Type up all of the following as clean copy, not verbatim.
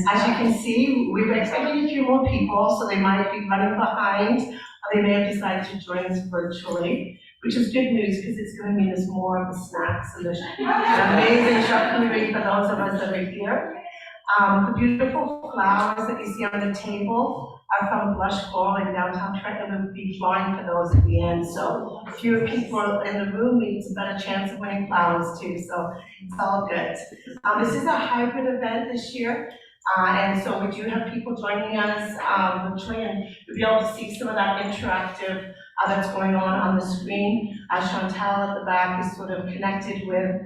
as you can see, we've expected a few more people, so they might be running behind, or they may have decided to join us virtually, which is good news because it's going to mean us more of the snacks and the amazing charcuterie for those of us that are here. The beautiful flowers that you see on the table are from Blush Coral in downtown Trenton, and we'll be drawing for those at the end. So if fewer people in the room, means a better chance of winning flowers too, so it's all good. This is a hybrid event this year, and so we do have people joining us virtually, and you'll be able to see some of that interactive that's going on the screen. Chantal at the back is sort of connected with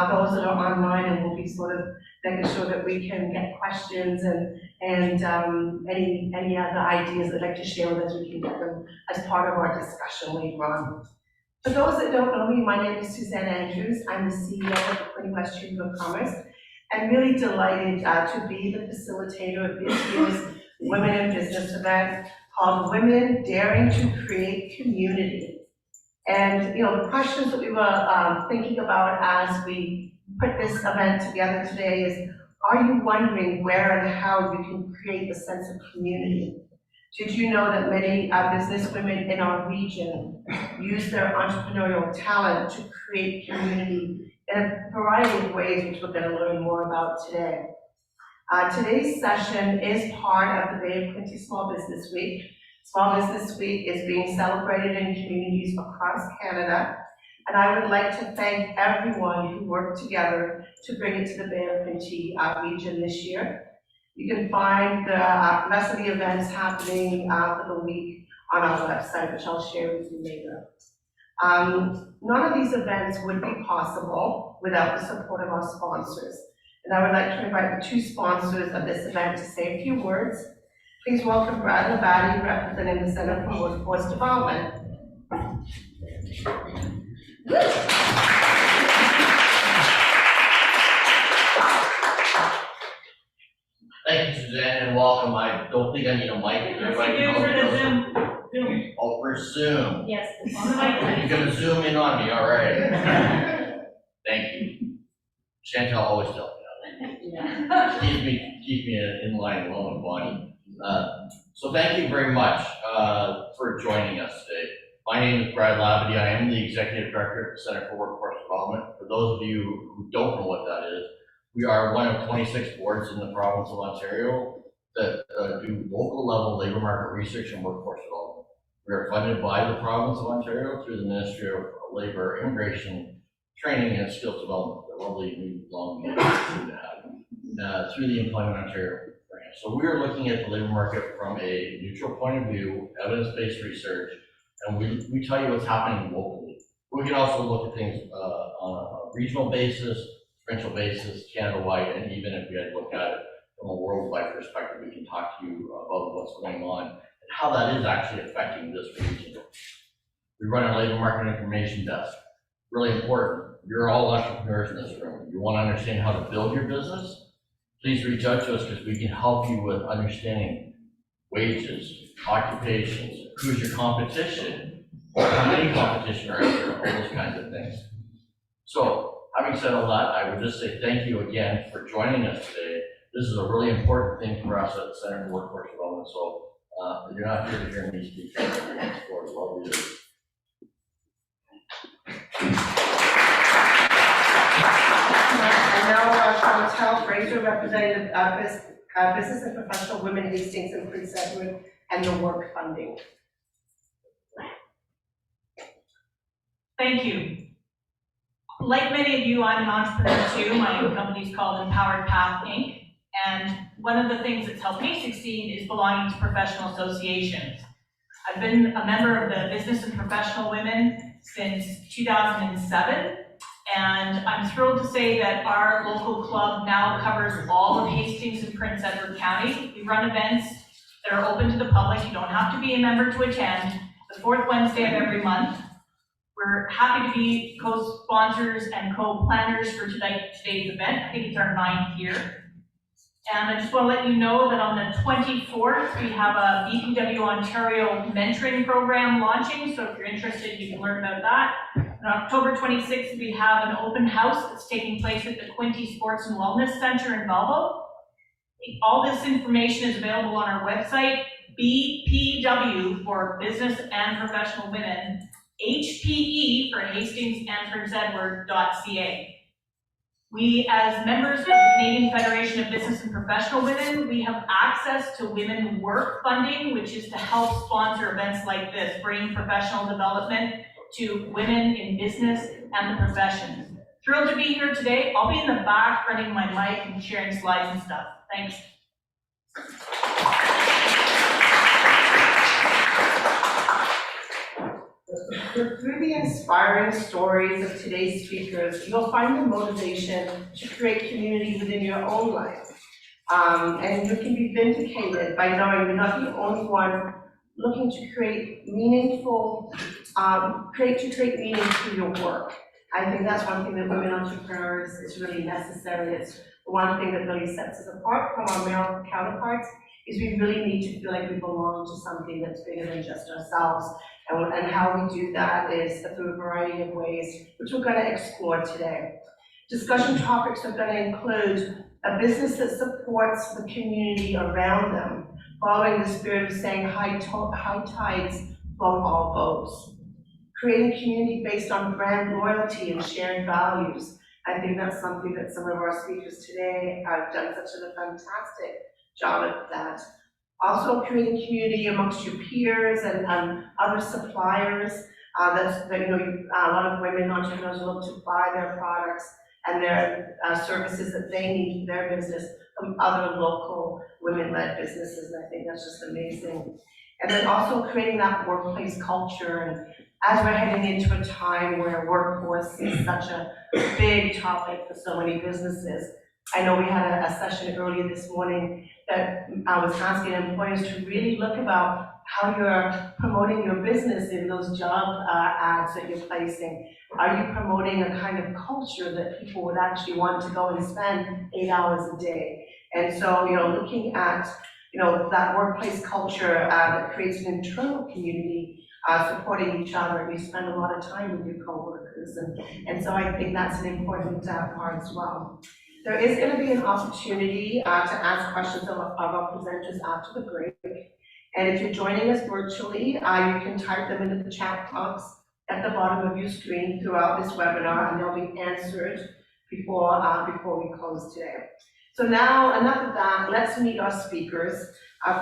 those that are online, and we'll be sort of making sure that we can get questions and any other ideas they'd like to share with us, we can get them as part of our discussion later on. For those that don't know me, my name is Suzanne Andrews. I'm the CEO of the Quinte West Chamber of Commerce. I'm really delighted to be the facilitator of this year's Women in Business event called Women Daring to Create Community. And the questions that we were thinking about as we put this event together today is, are you wondering where and how you can create a sense of community? Did you know that many business women in our region use their entrepreneurial talent to create community in a variety of ways, which we're going to learn more about today? Today's session is part of the Bay of Quinte Small Business Week. Small Business Week is being celebrated in communities across Canada, and I would like to thank everyone who worked together to bring it to the Bay of Quinte region this year. You can find the rest of the events happening for the week on our website, which I'll share with you later. None of these events would be possible without the support of our sponsors. And I would like to invite the two sponsors of this event to say a few words. Please welcome Brad Labadie, representing the Center for Workforce Development. Thank you, Suzanne, and welcome. I don't think I need a mic. Everybody knows. Oh, for Zoom. Yes. You're gonna zoom in on me, all right? Thank you. Chantal always tells me that. Keep me in line along with Bonnie. So thank you very much for joining us today. My name is Brad Labadie. I am the Executive Director at the Center for Workforce Development. For those of you who don't know what that is, we are one of 26 boards in the province of Ontario that do local level labor market research and workforce development. We are funded by the province of Ontario through the Ministry of Labor, Immigration, Training and Skills Development, the lovely new long name to have, through the Employment Ontario branch. So we are looking at the labor market from a neutral point of view, evidence-based research, and we tell you what's happening locally. We can also look at things on a regional basis, provincial basis, Canada-wide, and even if we had to look at it from a worldwide perspective, we can talk to you about what's going on and how that is actually affecting this region. We run our labor market information desk. Really important. You're all entrepreneurs in this room. You want to understand how to build your business? Please reach out to us because we can help you with understanding wages, occupations, who's your competition, how many competition are there, all those kinds of things. So, having said all that, I would just say thank you again for joining us today. This is a really important thing for us at the Center for Workforce Development, so you're not here to hear me speak for as well as And now Chantal Fraser, representative of Business and Professional Women Hastings and Prince Edward, and the work funding. Thank you. Like many of you, I'm an entrepreneur too. My company is called Empowered Path Inc. And one of the things that's helped me succeed is belonging to professional associations. I've been a member of the Business and Professional Women since 2007. And I'm thrilled to say that our local club now covers all of Hastings and Prince Edward County. We run events that are open to the public. You don't have to be a member to attend. The fourth Wednesday of every month. We're happy to be co-sponsors and co-planners for today's event. I think it's our 9th year. And I just want to let you know that on the 24th, we have a BPW Ontario mentoring program launching. So if you're interested, you can learn about that. On October 26th, we have an open house that's taking place at the Quinte Sports and Wellness Center in Belleville. All this information is available on our website, BPW for Business and Professional Women, HPE for Hastings and Prince Edward.ca. We, as members of the Canadian Federation of Business and Professional Women, we have access to Women Work funding, which is to help sponsor events like this, bring professional development to women in business and the professions. Thrilled to be here today. I'll be in the back running my mic and sharing slides and stuff. Thanks. Through the inspiring stories of today's speakers, you'll find the motivation to create community within your own life. And you can be vindicated by knowing you're not the only one looking to create meaningful, create meaning through your work. I think that's one thing that women entrepreneurs is really necessary. It's one thing that really sets us apart from our male counterparts is we really need to feel like we belong to something that's bigger than just ourselves. And how we do that is through a variety of ways, which we're going to explore today. Discussion topics are going to include a business that supports the community around them, following the spirit of saying high tides float all boats. Creating community based on brand loyalty and shared values. I think that's something that some of our speakers today have done such a fantastic job at that. Also creating community amongst your peers and other suppliers. A lot of women entrepreneurs look to buy their products and their services that they need for their business from other local women-led businesses, and I think that's just amazing. And then also creating that workplace culture, and as we're heading into a time where workforce is such a big topic for so many businesses, I know we had a session earlier this morning that I was asking employers to really look about how you're promoting your business in those job ads that you're placing. Are you promoting a kind of culture that people would actually want to go and spend 8 hours a day? And so, looking at, that workplace culture that creates an internal community, supporting each other. You spend a lot of time with your coworkers, and so I think that's an important part as well. There is going to be an opportunity to ask questions of our presenters after the break. And if you're joining us virtually, you can type them into the chat box at the bottom of your screen throughout this webinar, and they'll be answered before we close today. So now, enough of that, let's meet our speakers.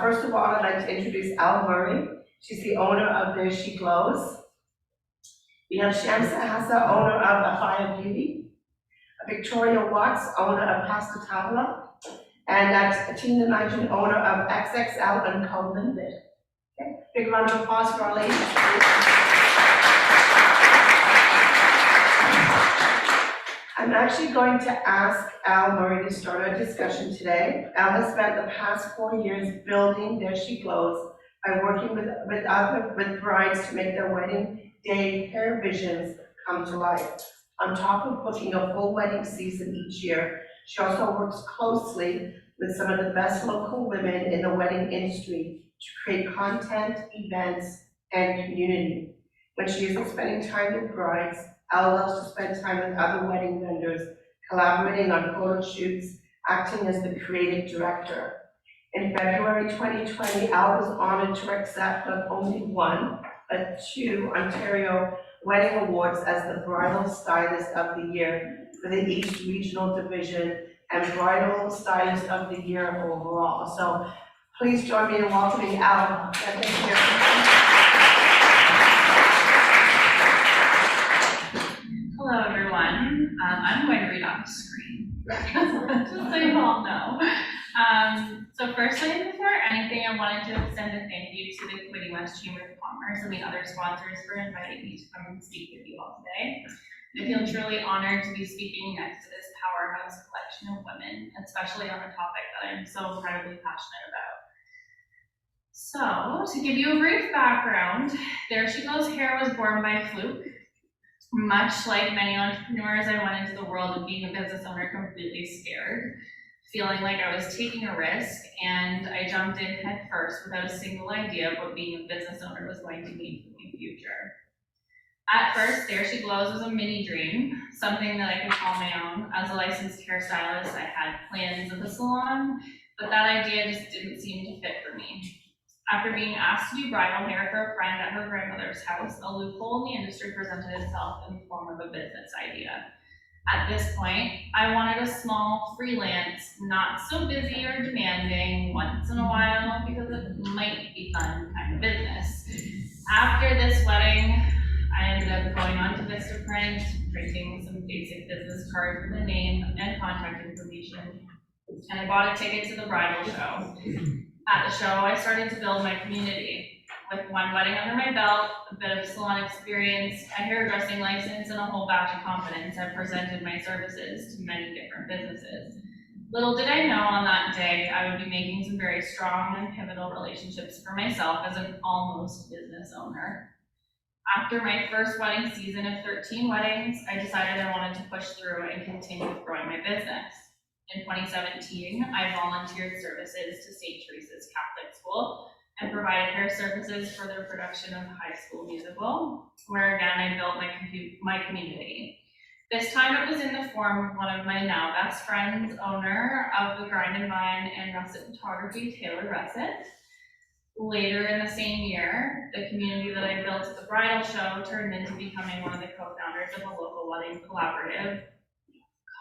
First of all, I'd like to introduce Elle Murray. She's the owner of There She Glows. We have Shamsa Hassa, owner of Afaya Beauty. Victoria Watts, owner of Pasta Tavola, and Tina Nigel, owner of XXL and Co. Limited. Okay. Big round of applause for our ladies. I'm actually going to ask Elle Murray to start our discussion today. Elle has spent the past 4 years building There She Glows by working with brides to make their wedding day hair visions come to life. On top of booking a full wedding season each year, she also works closely with some of the best local women in the wedding industry to create content, events, and community. When she isn't spending time with brides, Elle loves to spend time with other wedding vendors, collaborating on photo shoots, acting as the creative director. In February 2020, Elle was honored to accept not only one, but 2 Ontario Wedding Awards as the Bridal Stylist of the Year for the East Regional Division and Bridal Stylist of the Year overall. So please join me in welcoming Elle. Hello, everyone. I'm going to read off the screen, just so you all know. So firstly, before anything, I wanted to extend a thank you to the Quinte West Chamber of Commerce and the other sponsors for inviting me to come and speak with you all today. I feel truly honored to be speaking next to this powerhouse collection of women, especially on a topic that I'm so incredibly passionate about. So, to give you a brief background, There She Glows Hair was born by fluke. Much like many entrepreneurs, I went into the world of being a business owner completely scared, feeling like I was taking a risk, and I jumped in head first without a single idea of what being a business owner was going to mean for my future. At first, There She Glows was a mini dream, something that I could call my own. As a licensed hairstylist, I had plans of a salon, but that idea just didn't seem to fit for me. After being asked to do bridal hair for a friend at her grandmother's house, a loophole in the industry presented itself in the form of a business idea. At this point, I wanted a small, freelance, not so busy or demanding, once in a while, because it might be fun kind of business. After this wedding, I ended up going on to Vistaprint, printing some basic business cards with a name and contact information, and I bought a ticket to the bridal show. At the show, I started to build my community. With one wedding under my belt, a bit of salon experience, a hairdressing license, and a whole batch of confidence, I presented my services to many different businesses. Little did I know on that day, I would be making some very strong and pivotal relationships for myself as an almost business owner. After my first wedding season of 13 weddings, I decided I wanted to push through and continue growing my business. In 2017, I volunteered services to St. Teresa's Catholic School and provided hair services for their production of High School Musical, where again I built my community. This time it was in the form of one of my now best friends, owner of the Grind and Vine and Russet Photography, Taylor Russet. Later in the same year, the community that I built at the bridal show turned into becoming one of the co-founders of a local wedding collaborative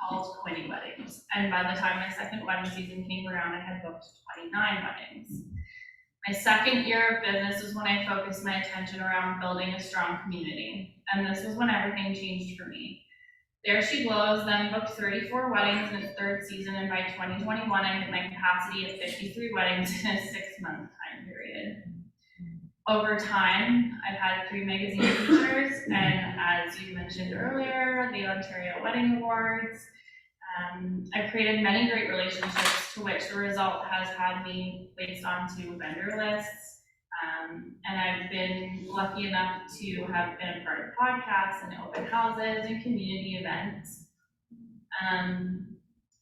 called Quinny Weddings. And by the time my second wedding season came around, I had booked 29 weddings. My second year of business was when I focused my attention around building a strong community. And this was when everything changed for me. There She Glows then booked 34 weddings in its third season, and by 2021, I hit my capacity of 53 weddings in a 6-month time period. Over time, I've had 3 magazine features, and as you mentioned earlier, the Ontario Wedding Awards. I've created many great relationships, to which the result has had me placed onto vendor lists, and I've been lucky enough to have been a part of podcasts and open houses and community events.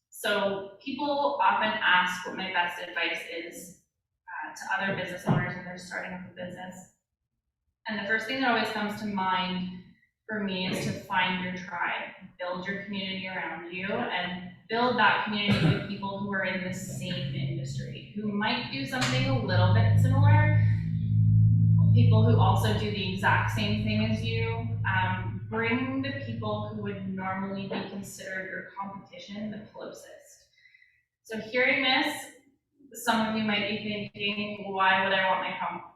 So people often ask what my best advice is to other business owners when they're starting up a business. And the first thing that always comes to mind for me is to find your tribe, build your community around you, and build that community with people who are in the same industry, who might do something a little bit similar, people who also do the exact same thing as you. Bring the people who would normally be considered your competition the closest. So hearing this, some of you might be thinking, why would I want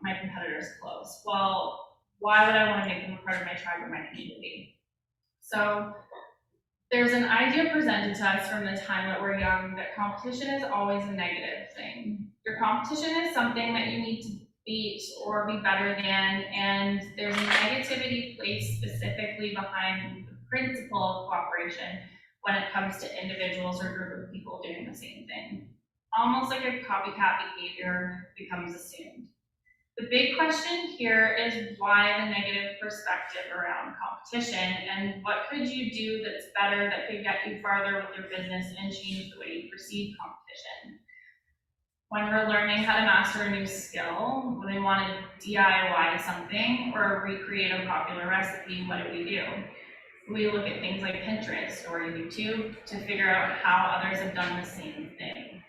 my competitors close? Well, why would I want to make them a part of my tribe or my community? So there's an idea presented to us from the time that we're young that competition is always a negative thing. Your competition is something that you need to beat or be better than, and there's a negativity placed specifically behind the principle of cooperation when it comes to individuals or a group of people doing the same thing. Almost like a copycat behavior becomes assumed. The big question here is why the negative perspective around competition, and what could you do that's better that could get you farther with your business and change the way you perceive competition? When we're learning how to master a new skill, when we want to DIY something or recreate a popular recipe, what do? We look at things like Pinterest or YouTube to figure out how others have done the same thing.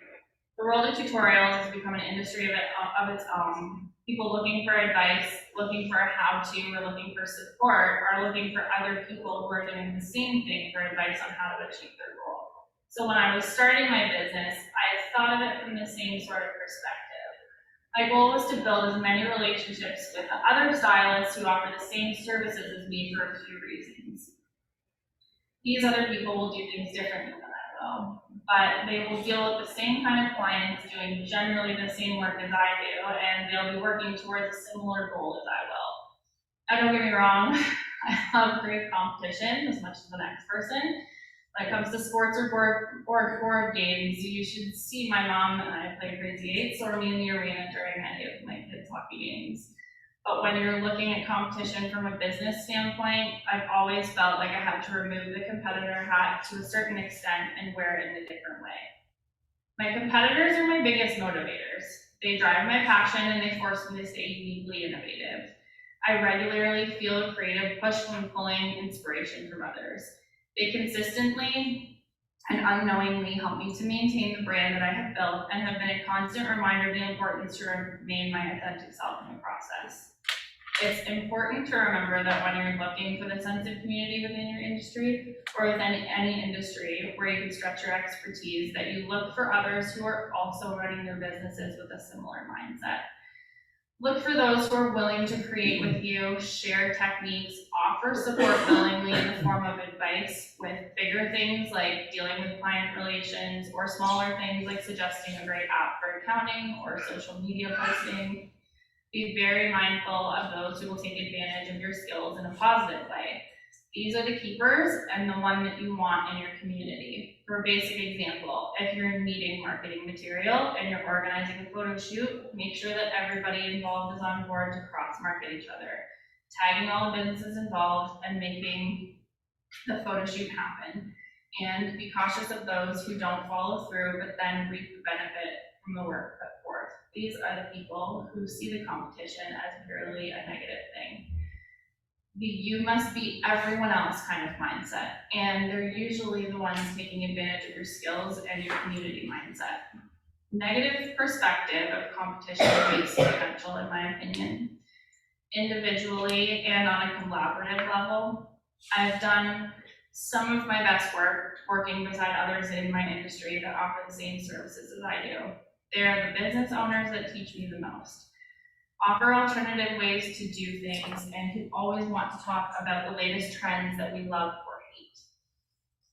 The world of tutorials has become an industry of its own. People looking for advice, looking for a how-to, or looking for support are looking for other people who are doing the same thing for advice on how to achieve their goal. So when I was starting my business, I thought of it from the same sort of perspective. My goal was to build as many relationships with other stylists who offer the same services as me for a few reasons. These other people will do things differently than I will, but they will deal with the same kind of clients doing generally the same work as I do, and they'll be working towards a similar goal as I will. Now, don't get me wrong, I love great competition as much as the next person. When it comes to sports or board games, you should see my mom and I play Crazy Eights or me in the arena during any of my kids' hockey games. But when you're looking at competition from a business standpoint, I've always felt like I had to remove the competitor hat to a certain extent and wear it in a different way. My competitors are my biggest motivators. They drive my passion and they force me to stay uniquely innovative. I regularly feel a creative push when pulling inspiration from others. They consistently and unknowingly helped me to maintain the brand that I have built and have been a constant reminder of the importance to remain my authentic self in the process. It's important to remember that when you're looking for the sense of community within your industry, or within any industry where you can stretch your expertise, that you look for others who are also running their businesses with a similar mindset. Look for those who are willing to create with you, share techniques, offer support willingly in the form of advice with bigger things like dealing with client relations, or smaller things like suggesting a great app for accounting or social media posting. Be very mindful of those who will take advantage of your skills in a positive way. These are the keepers and the one that you want in your community. For a basic example, if you're needing marketing material and you're organizing a photo shoot, make sure that everybody involved is on board to cross-market each other, tagging all the businesses involved and making the photo shoot happen. And be cautious of those who don't follow through but then reap the benefit from the work put forth. These are the people who see the competition as purely a negative thing. The you must beat everyone else kind of mindset, and they're usually the ones taking advantage of your skills and your community mindset. Negative perspective of competition wastes potential, in my opinion. Individually and on a collaborative level, I've done some of my best work working beside others in my industry that offer the same services as I do. They are the business owners that teach me the most, offer alternative ways to do things, and who always want to talk about the latest trends that we love or hate.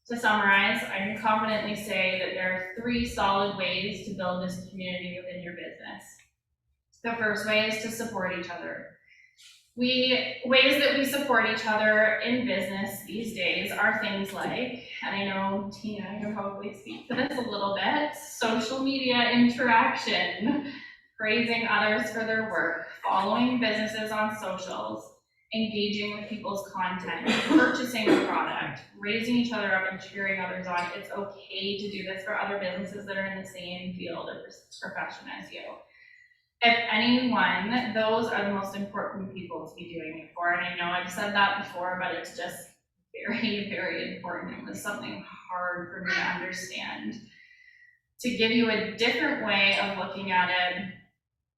To summarize, I can confidently say that there are 3 solid ways to build this community within your business. The first way is to support each other. Ways that we support each other in business these days are things like, and I know Tina can probably speak to this a little bit, social media interaction, praising others for their work, following businesses on socials, engaging with people's content, purchasing a product, raising each other up and cheering others on. It's okay to do this for other businesses that are in the same field or profession as you. If anyone, those are the most important people to be doing it for. And I know I've said that before, but it's just very, very important. It was something hard for me to understand. To give you a different way of looking at it,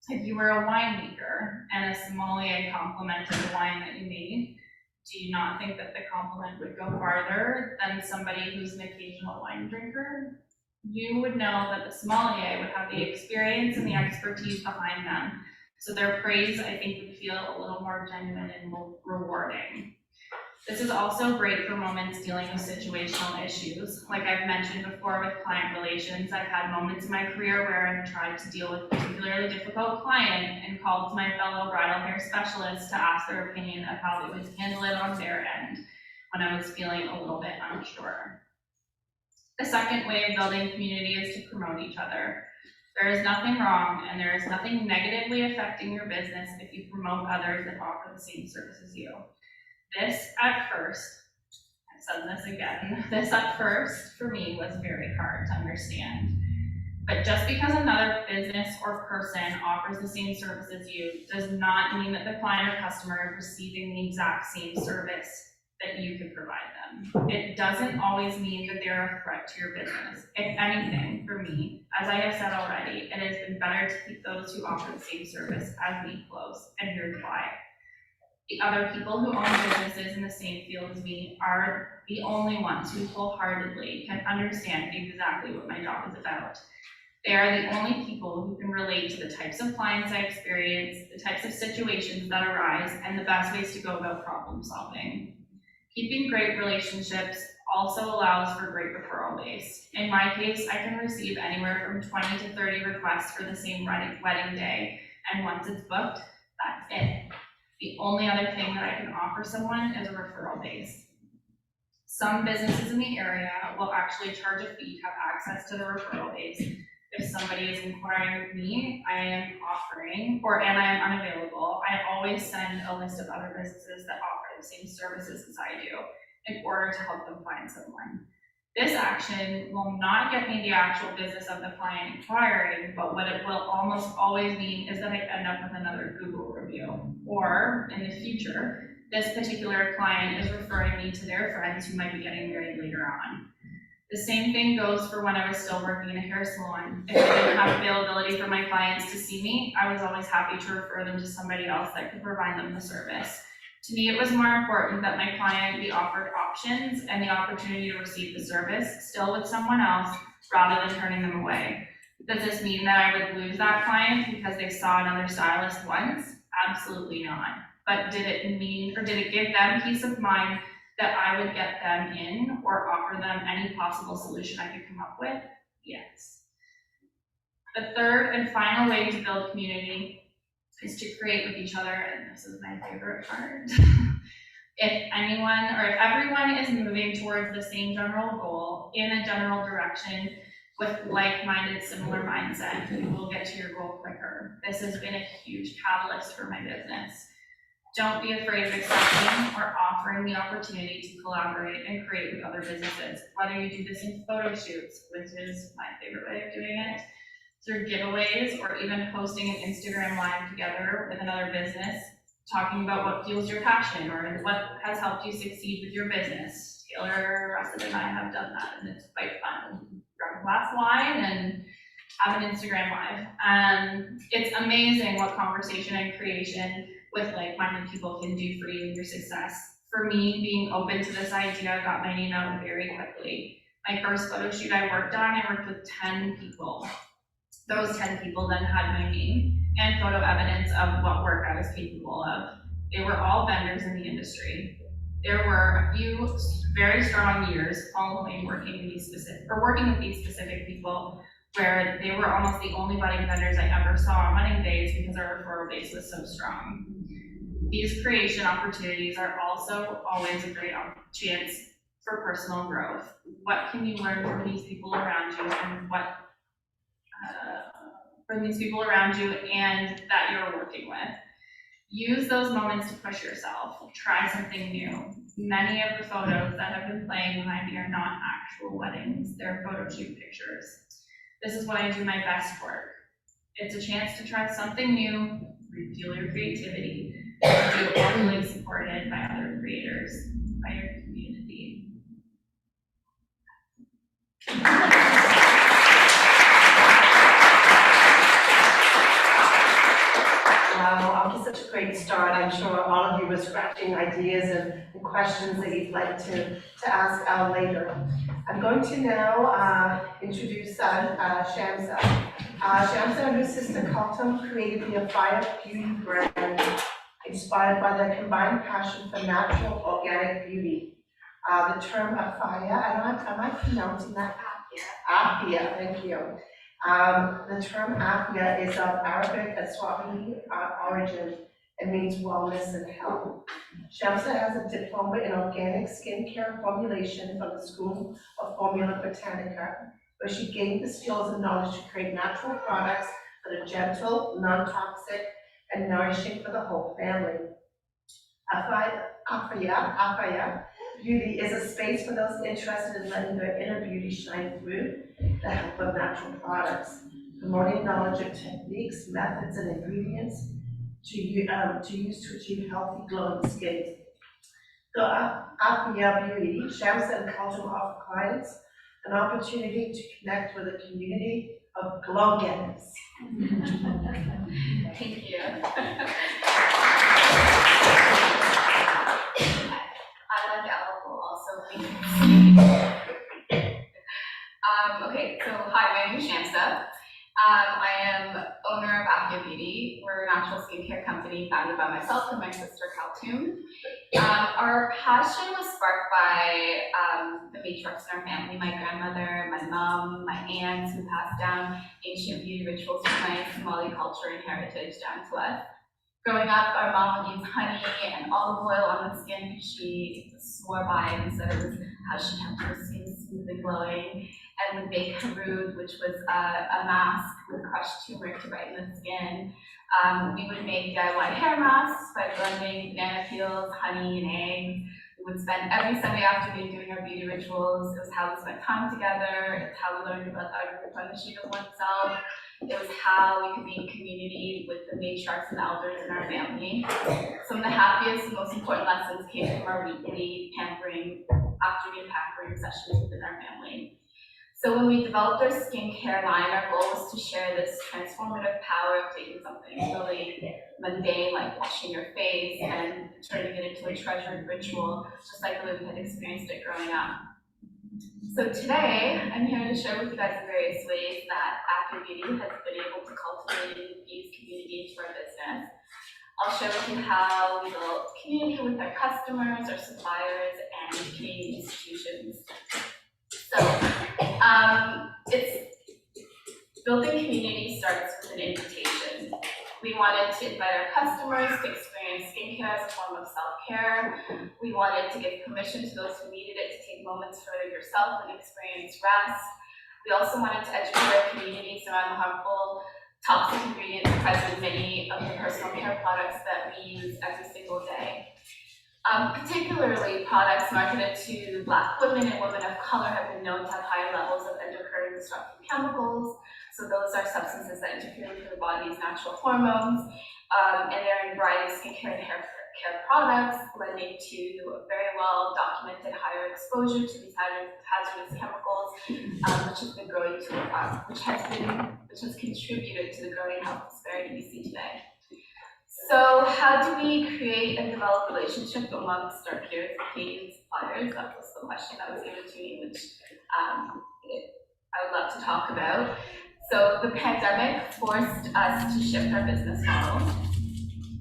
if you were a winemaker and a sommelier complimented the wine that you made, do you not think that the compliment would go farther than somebody who's an occasional wine drinker? You would know that the sommelier would have the experience and the expertise behind them. So their praise, I think, would feel a little more genuine and more rewarding. This is also great for moments dealing with situational issues. Like I've mentioned before with client relations, I've had moments in my career where I've tried to deal with a particularly difficult client and called to my fellow bridal hair specialists to ask their opinion of how they would handle it on their end when I was feeling a little bit unsure. The second way of building community is to promote each other. There is nothing wrong and there is nothing negatively affecting your business if you promote others that offer the same service as you. This at first, I've said this again, this at first for me was very hard to understand. But just because another business or person offers the same service as you does not mean that the client or customer is receiving the exact same service that you could provide them. It doesn't always mean that they're a threat to your business. If anything, for me, as I have said already, it has been better to keep those who offer the same service as me close, and here's why. The other people who own businesses in the same field as me are the only ones who wholeheartedly can understand exactly what my job is about. They are the only people who can relate to the types of clients I experience, the types of situations that arise, and the best ways to go about problem solving. Keeping great relationships also allows for great referral base. In my case, I can receive anywhere from 20 to 30 requests for the same wedding day, and once it's booked, that's it. The only other thing that I can offer someone is a referral base. Some businesses in the area will actually charge a fee to have access to the referral base. If somebody is inquiring with me, I am offering, and I am unavailable, I always send a list of other businesses that offer the same services as I do in order to help them find someone. This action will not get me the actual business of the client inquiring, but what it will almost always mean is that I end up with another Google review. Or, in the future, this particular client is referring me to their friends who might be getting married later on. The same thing goes for when I was still working in a hair salon. If I didn't have availability for my clients to see me, I was always happy to refer them to somebody else that could provide them the service. To me, it was more important that my client be offered options and the opportunity to receive the service still with someone else rather than turning them away. Does this mean that I would lose that client because they saw another stylist once? Absolutely not. But did it give them peace of mind that I would get them in or offer them any possible solution I could come up with? Yes. The third and final way to build community is to create with each other, and this is my favorite part. If anyone or if everyone is moving towards the same general goal in a general direction with like-minded, similar mindset, you will get to your goal quicker. This has been a huge catalyst for my business. Don't be afraid of accepting or offering the opportunity to collaborate and create with other businesses. Whether you do this in photo shoots, which is my favorite way of doing it, through giveaways, or even posting an Instagram live together with another business, talking about what fuels your passion or what has helped you succeed with your business. Taylor, Rustin, and I have done that, and it's quite fun. Grab a glass of wine and have an Instagram live. It's amazing what conversation and creation with like-minded people can do for you and your success. For me, being open to this idea got my name out very quickly. My first photo shoot I worked with 10 people. Those 10 people then had my name and photo evidence of what work I was capable of. They were all vendors in the industry. There were a few very strong years following working with these specific people where they were almost the only wedding vendors I ever saw on wedding days because our referral base was so strong. These creation opportunities are also always a great chance for personal growth. What can you learn from these people around you and and that you're working with? Use those moments to push yourself. Try something new. Many of the photos that have been playing behind me are not actual weddings, they're photo shoot pictures. This is what I do my best work. It's a chance to try something new, reveal your creativity, and feel fully supported by other creators, by your community. Wow, off to such a great start. I'm sure all of you were scratching ideas and questions that you'd like to ask Al later. I'm going to now introduce Shamsa. Shamsa and her sister Kaltum created the Afaya Beauty brand, inspired by their combined passion for natural, organic beauty. The term Afaya, am I pronouncing that? Afia, thank you. The term Afia is of Arabic and Swahili origin and means wellness and health. Shamsa has a diploma in organic skincare formulation from the School of Formula Botanica, where she gained the skills and knowledge to create natural products that are gentle, non-toxic, and nourishing for the whole family. Afaya Beauty is a space for those interested in letting their inner beauty shine through the help of natural products, promoting knowledge of techniques, methods, and ingredients to use to achieve healthy, glowing skin. So Afia Beauty, Shamsa and Kaltum offer clients an opportunity to connect with a community of glow getters. Thank you. I like Al will also be. Okay, so hi, my name is Shamsa. I am owner of Afia Beauty. We're a natural skincare company founded by myself and my sister Kaltum. Our passion was sparked by the matriarchs in our family, my grandmother, my mom, my aunts, who passed down ancient beauty rituals from my Somali culture and heritage down to us. Growing up, our mom would use honey and olive oil on the skin because she swore by it and said it was how she kept her skin smooth and glowing. And would bake harood, which was a mask with crushed turmeric to brighten the skin. We would make DIY hair masks by blending banana peels, honey, and eggs. We would spend every Sunday afternoon doing our beauty rituals. It was how we spent time together. It's how we learned about the replenishing of oneself. It was how we could be in community with the matriarchs and elders in our family. Some of the happiest and most important lessons came from our weekly afternoon pampering sessions within our family. So when we developed our skincare line, our goal was to share this transformative power of taking something really mundane, like washing your face, and turning it into a treasured ritual, just like the way we had experienced it growing up. So today, I'm here to share with you guys the various ways that Active Beauty has been able to cultivate and infuse community into our business. I'll share with you how we built community with our customers, our suppliers, and community institutions. So, it's building community starts with an invitation. We wanted to invite our customers to experience skincare as a form of self-care. We wanted to give permission to those who needed it to take moments for yourself and experience rest. We also wanted to educate our communities around the harmful toxic ingredients present in many of the personal care products that we use every single day. Particularly products marketed to Black women and women of color have been known to have higher levels of endocrine disrupting chemicals. So those are substances that interfere with the body's natural hormones, and they're in a variety of skincare and hair care products, lending to a very well documented higher exposure to these hazardous chemicals, which has contributed to the growing health disparity we see today. So how do we create and develop relationships amongst our peers and Canadian suppliers? That was the question that was given to me, which I would love to talk about. So the pandemic forced us to shift our business model.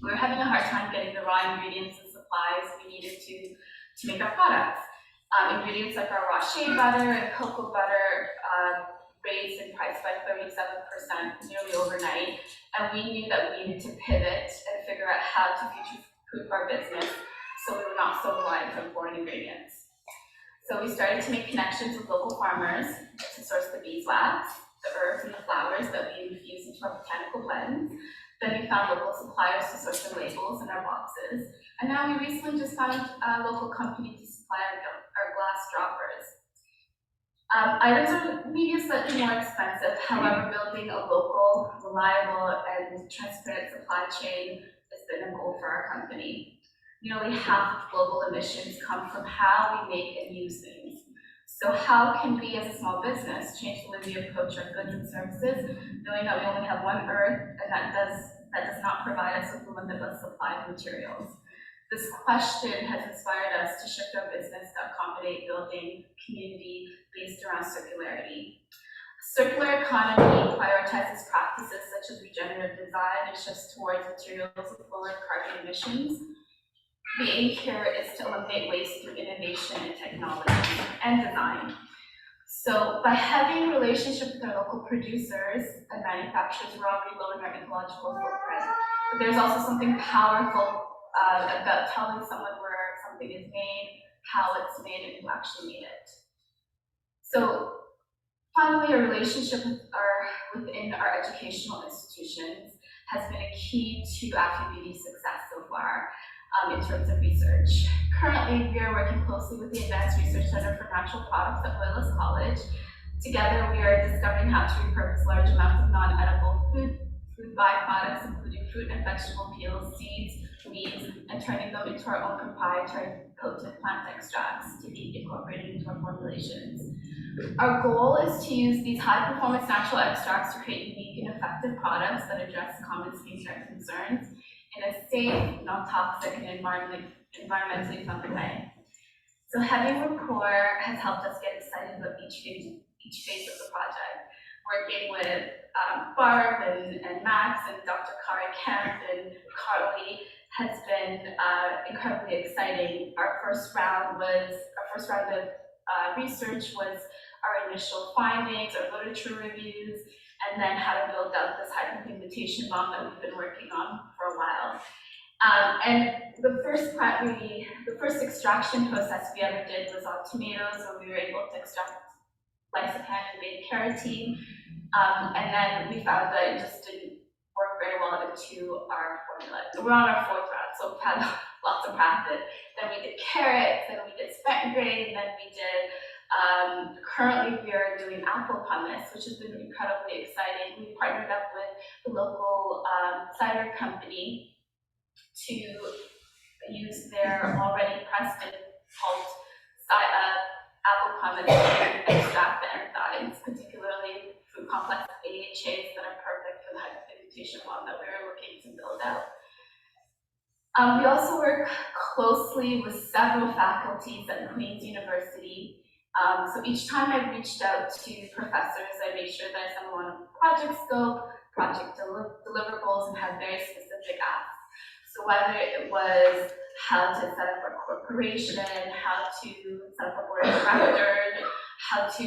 We were having a hard time getting the raw ingredients and supplies we needed to make our products. Ingredients like our raw shea butter and cocoa butter raised in price by 37% nearly overnight, and we knew that we needed to pivot and figure out how to future-proof our business so we were not so reliant on foreign ingredients. So we started to make connections with local farmers to source the beeswax, the herbs, and the flowers that we infuse into our botanical blends. Then we found local suppliers to source the labels in our boxes, and now we recently just found a local company to supply our glass droppers. Items are maybe slightly more expensive, however, building a local, reliable, and transparent supply chain has been a goal for our company. Nearly half of global emissions come from how we make and use things. So how can we, as a small business, change the way we approach our goods and services, knowing that we only have one Earth, and that does not provide us with a limitless supply of materials? This question has inspired us to shift our business to accommodate building community based around circularity. Circular economy prioritizes practices such as regenerative design and shifts towards materials with lower carbon emissions. The aim here is to eliminate waste through innovation and technology and design. So by having a relationship with our local producers and manufacturers, we're already lowering our ecological footprint. But there's also something powerful about telling someone where something is made, how it's made, and who actually made it. So finally, our relationship within our educational institutions has been a key to Active Beauty's success so far in terms of research. Currently, we are working closely with the Advanced Research Center for Natural Products at Loyalist College. Together, we are discovering how to repurpose large amounts of non-edible food byproducts, including fruit and vegetable peels, seeds, leaves, and turning them into our own proprietary potent plant extracts to be incorporated into our formulations. Our goal is to use these high-performance natural extracts to create unique and effective products that address common skincare concerns in a safe, non-toxic, and environmentally friendly way. So having rapport has helped us get excited about each phase of the project. Working with Barb and Max and Dr. Kari Kemp and Carly has been incredibly exciting. Our first round of research was our initial findings, our literature reviews, and then how to build out this hyperpigmentation bomb that we've been working on for a while. And the first extraction process we ever did was on tomatoes, where we were able to extract lycopene and beta-carotene, and then we found that it just didn't work very well into our formula. We're on our fourth round, so we've had lots of practice. Then we did carrots, then we did spent grain, then we did, currently we are doing apple pumice, which has been incredibly exciting. We partnered up with the local cider company to use their already pressed and pulped apple pumice to extract the enzymes. complex AHAs that are perfect for the hyperpigmentation one that we were looking to build out. We also work closely with several faculties at Queen's University. So each time I reached out to professors, I made sure that I sent them on project scope, project deliverables, and had very specific asks. So whether it was how to set up a corporation, how to set up a board of directors, how to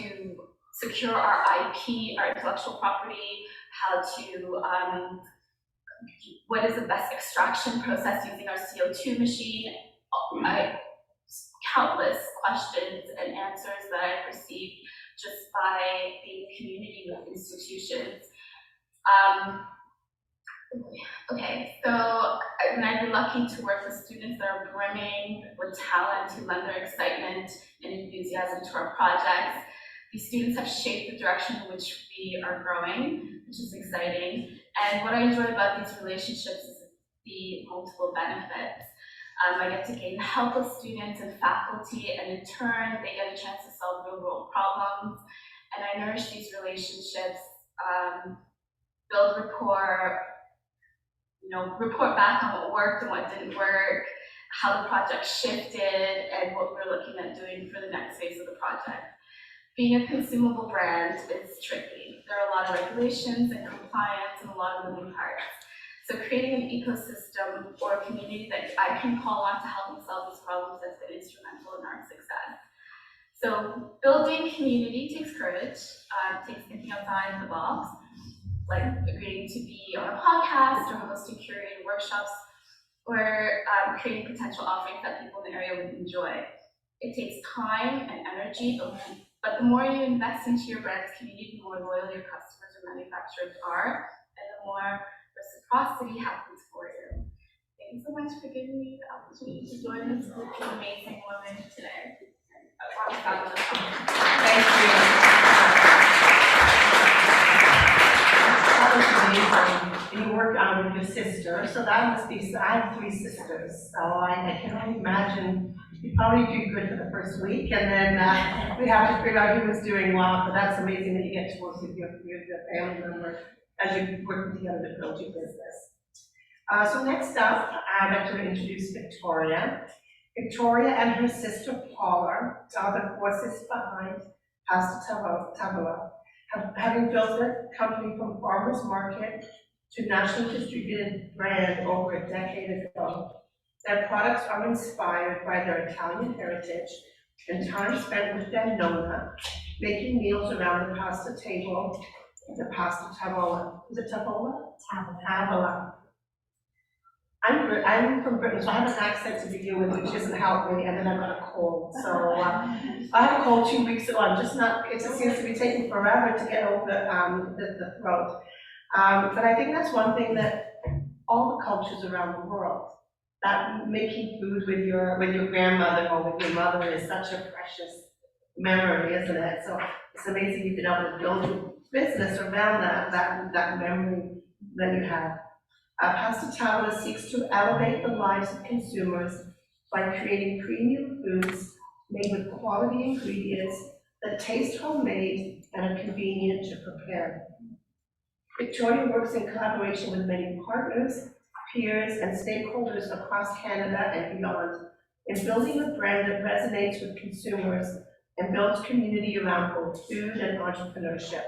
secure our IP, our intellectual property, how to, what is the best extraction process using our CO2 machine, countless questions and answers that I've received just by being community with institutions. Okay, so I've been lucky to work with students that are brimming with talent who lend their excitement and enthusiasm to our projects. These students have shaped the direction in which we are growing, which is exciting. And what I enjoy about these relationships is the multiple benefits. I get to gain help with students and faculty, and in turn, they get a chance to solve real-world problems. And I nourish these relationships, build rapport, report back on what worked and what didn't work, how the project shifted, and what we're looking at doing for the next phase of the project. Being a consumable brand is tricky. There are a lot of regulations and compliance and a lot of moving parts. So creating an ecosystem or a community that I can call on to help me solve these problems has been instrumental in our success. So building community takes courage, takes thinking outside the box, like agreeing to be on a podcast or hosting curated workshops or creating potential offerings that people in the area would enjoy. It takes time and energy, but the more you invest into your brand's community, the more loyal your customers or manufacturers are, and the more reciprocity happens for you. Thank you so much for giving me the opportunity to join this group of amazing women today. Thank you. That was amazing. And you work with your sister, so that must be, I have 3 sisters, so I can only imagine you probably do good for the first week, and then we have to figure out who was doing what, but that's amazing that you get to work with your family member as you're working together to build your business. So next up, I'd like to introduce Victoria. Victoria and her sister Paula are the forces behind Pasta Tavola, having built their company from farmers market to nationally distributed brand over a decade ago. Their products are inspired by their Italian heritage and time spent with their nonna, making meals around the pasta table, the Pasta Tavola. Is it Tavola? Tavola. I'm from Britain, so I have an accent to begin with, which doesn't help me, and then I've got a cold. So I had a cold 2 weeks ago. I'm just not, it just seems to be taking forever to get over the throat. But I think that's one thing that all the cultures around the world, that making food with your grandmother or with your mother is such a precious memory, isn't it? So it's amazing you've been able to build your business around that memory that you have. Pasta Tavola seeks to elevate the lives of consumers by creating premium foods made with quality ingredients that taste homemade and are convenient to prepare. Victoria works in collaboration with many partners, peers, and stakeholders across Canada and beyond in building a brand that resonates with consumers and builds community around both food and entrepreneurship.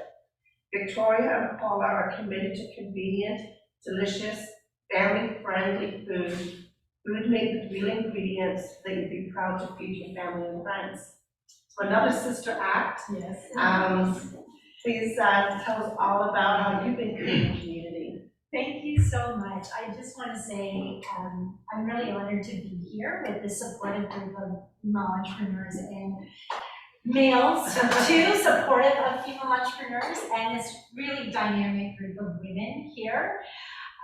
Victoria and Paula are committed to convenient, delicious, family-friendly food made with real ingredients that you'd be proud to feed your family and friends. So another sister act. Yes. Please tell us all about how you've been creating community. Thank you so much. I just want to say I'm really honored to be here with this supportive group of female entrepreneurs and males too, supportive of female entrepreneurs, and this really dynamic group of women here.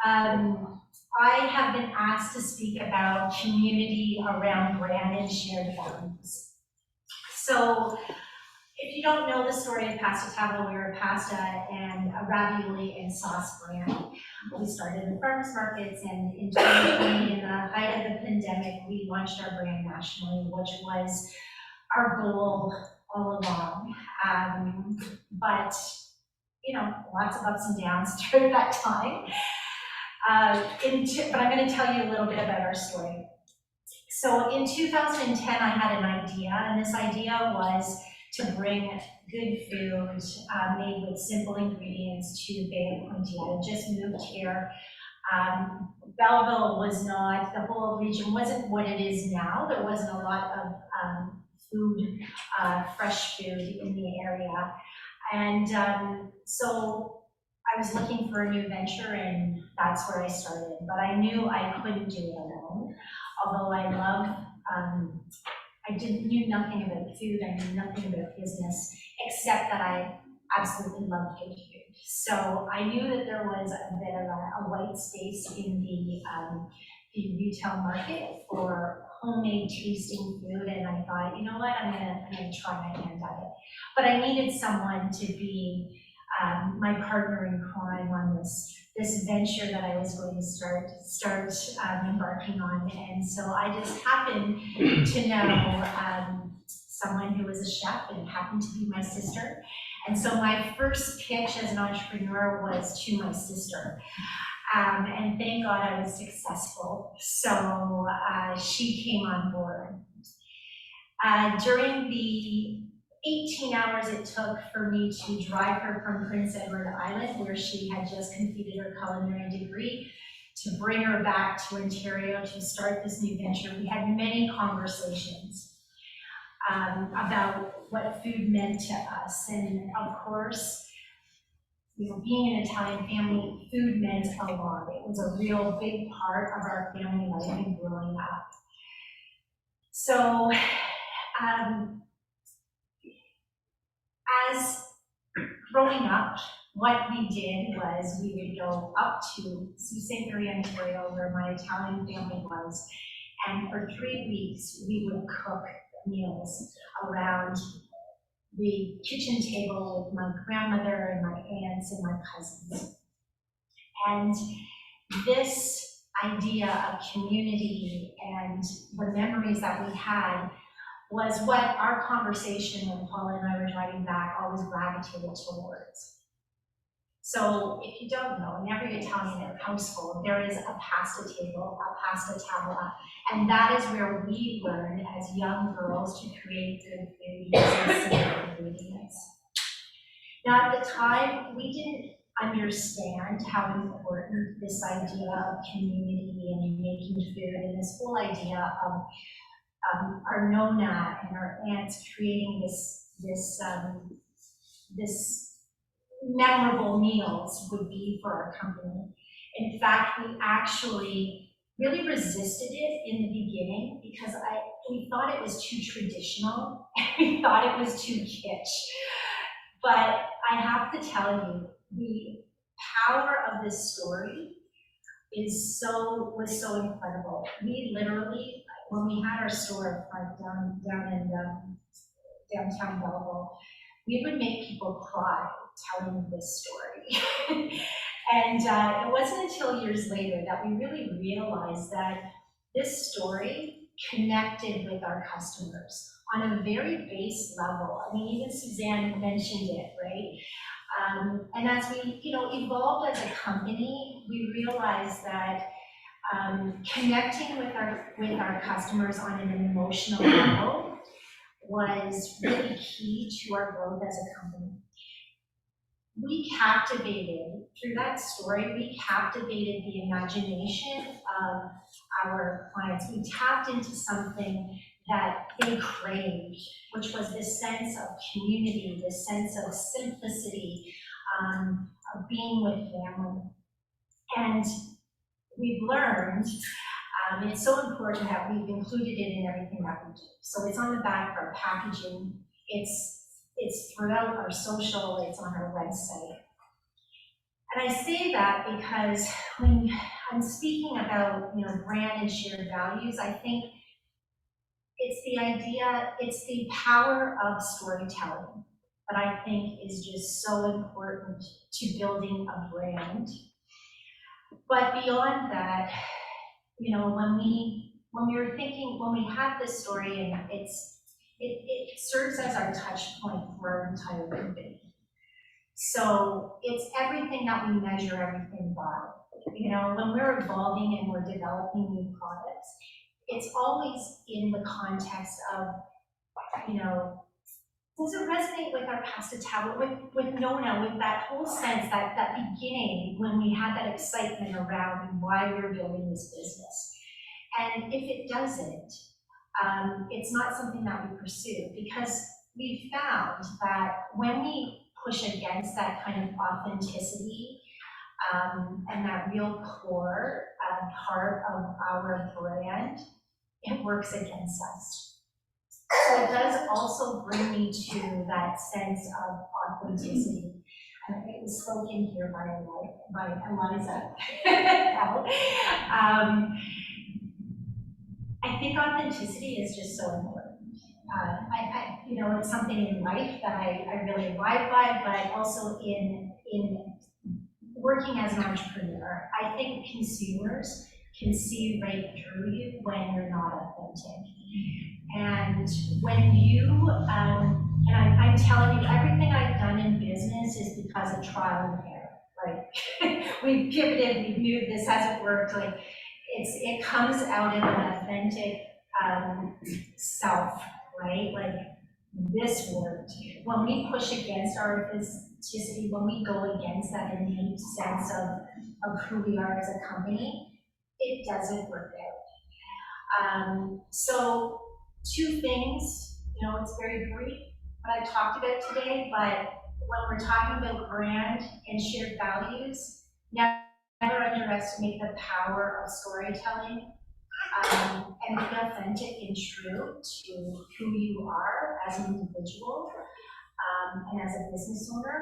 I have been asked to speak about community around brand and shared values. So if you don't know the story of Pasta Tavola, we're a pasta and a ravioli and sauce brand. We started in farmers markets, and in 2020, in the height of the pandemic, we launched our brand nationally, which was our goal all along. But lots of ups and downs during that time. But I'm gonna tell you a little bit about our story. So in 2010, I had an idea, and this idea was to bring good food made with simple ingredients to Bay of Quinte. I had just moved here. Belleville was not, the whole region wasn't what it is now. There wasn't a lot of food, fresh food in the area. And so I was looking for a new venture, and that's where I started. But I knew I couldn't do it alone. Although I love, knew nothing about food, I knew nothing about business, except that I absolutely loved good food. So I knew that there was a bit of a white space in the retail market for homemade tasting food, and I thought, you know what, I'm gonna try my hand at it. But I needed someone to be my partner in crime on this venture that I was going to start embarking on. And so I just happened to know someone who was a chef, and it happened to be my sister. And so my first pitch as an entrepreneur was to my sister. And thank God I was successful. So she came on board. During the 18 hours it took for me to drive her from Prince Edward Island, where she had just completed her culinary degree, to bring her back to Ontario to start this new venture, we had many conversations about what food meant to us. And of course, being an Italian family, food meant a lot. It was a real big part of our family life and growing up. So, as growing up, what we did was we would go up to Sault Ste. Marie, Ontario, where my Italian family was, and for 3 weeks we would cook meals around the kitchen table with my grandmother and my aunts and my cousins. And this idea of community and the memories that we had was what our conversation when Paula and I were driving back always gravitated towards. So if you don't know, in every Italian household, there is a pasta table, a pasta tavola, and that is where we learn as young girls to create good food using simple ingredients. Now at the time, we didn't understand how important this idea of community and making food and this whole idea of our nonna and our aunts creating this memorable meals would be for our company. In fact, we actually really resisted it in the beginning because we thought it was too traditional. We thought it was too kitsch. But I have to tell you, the power of this story was so incredible. We literally, when we had our store down in downtown Belleville, we would make people cry telling this story. And it wasn't until years later that we really realized that this story connected with our customers on a very base level. I mean, even Suzanne mentioned it, right? And as we, evolved as a company, we realized that connecting with our customers on an emotional level was really key to our growth as a company. Through that story, we captivated the imagination of our clients. We tapped into something that they craved, which was this sense of community, this sense of simplicity, of being with family. And we've learned it's so important that we've included it in everything that we do. So it's on the back of our packaging, it's throughout our social, it's on our website. And I say that because when I'm speaking about brand and shared values, I think it's the power of storytelling that I think is just so important to building a brand. But beyond that, when we had this story, and it serves as our touch point for our entire company. So it's everything that we measure everything by. You know, when we're evolving and we're developing new products, it's always in the context of, you know, does it resonate with our pasta tablet, with Nona, with that whole sense, that beginning when we had that excitement around why we were building this business? And if it doesn't, it's not something that we pursue, because we found that when we push against that kind of authenticity, and that real core part of our brand, it works against us. So it does also bring me to that sense of authenticity. And it was spoken here by Eliza. I think authenticity is just so important. You know, it's something in life that I really abide by, but also in working as an entrepreneur. I think consumers can see right through you when you're not authentic. And when you, and I'm telling you, everything I've done in business is because of trial and error. Like, we've pivoted, we've moved, this hasn't worked. Like, it comes out in an authentic self, right? Like, this worked. When we push against our authenticity, when we go against that innate sense of who we are as a company, it doesn't work out. So 2 things, you know, it's very brief, what I talked about today, but when we're talking about brand and shared values, never underestimate the power of storytelling, and be authentic and true to who you are as an individual, and as a business owner,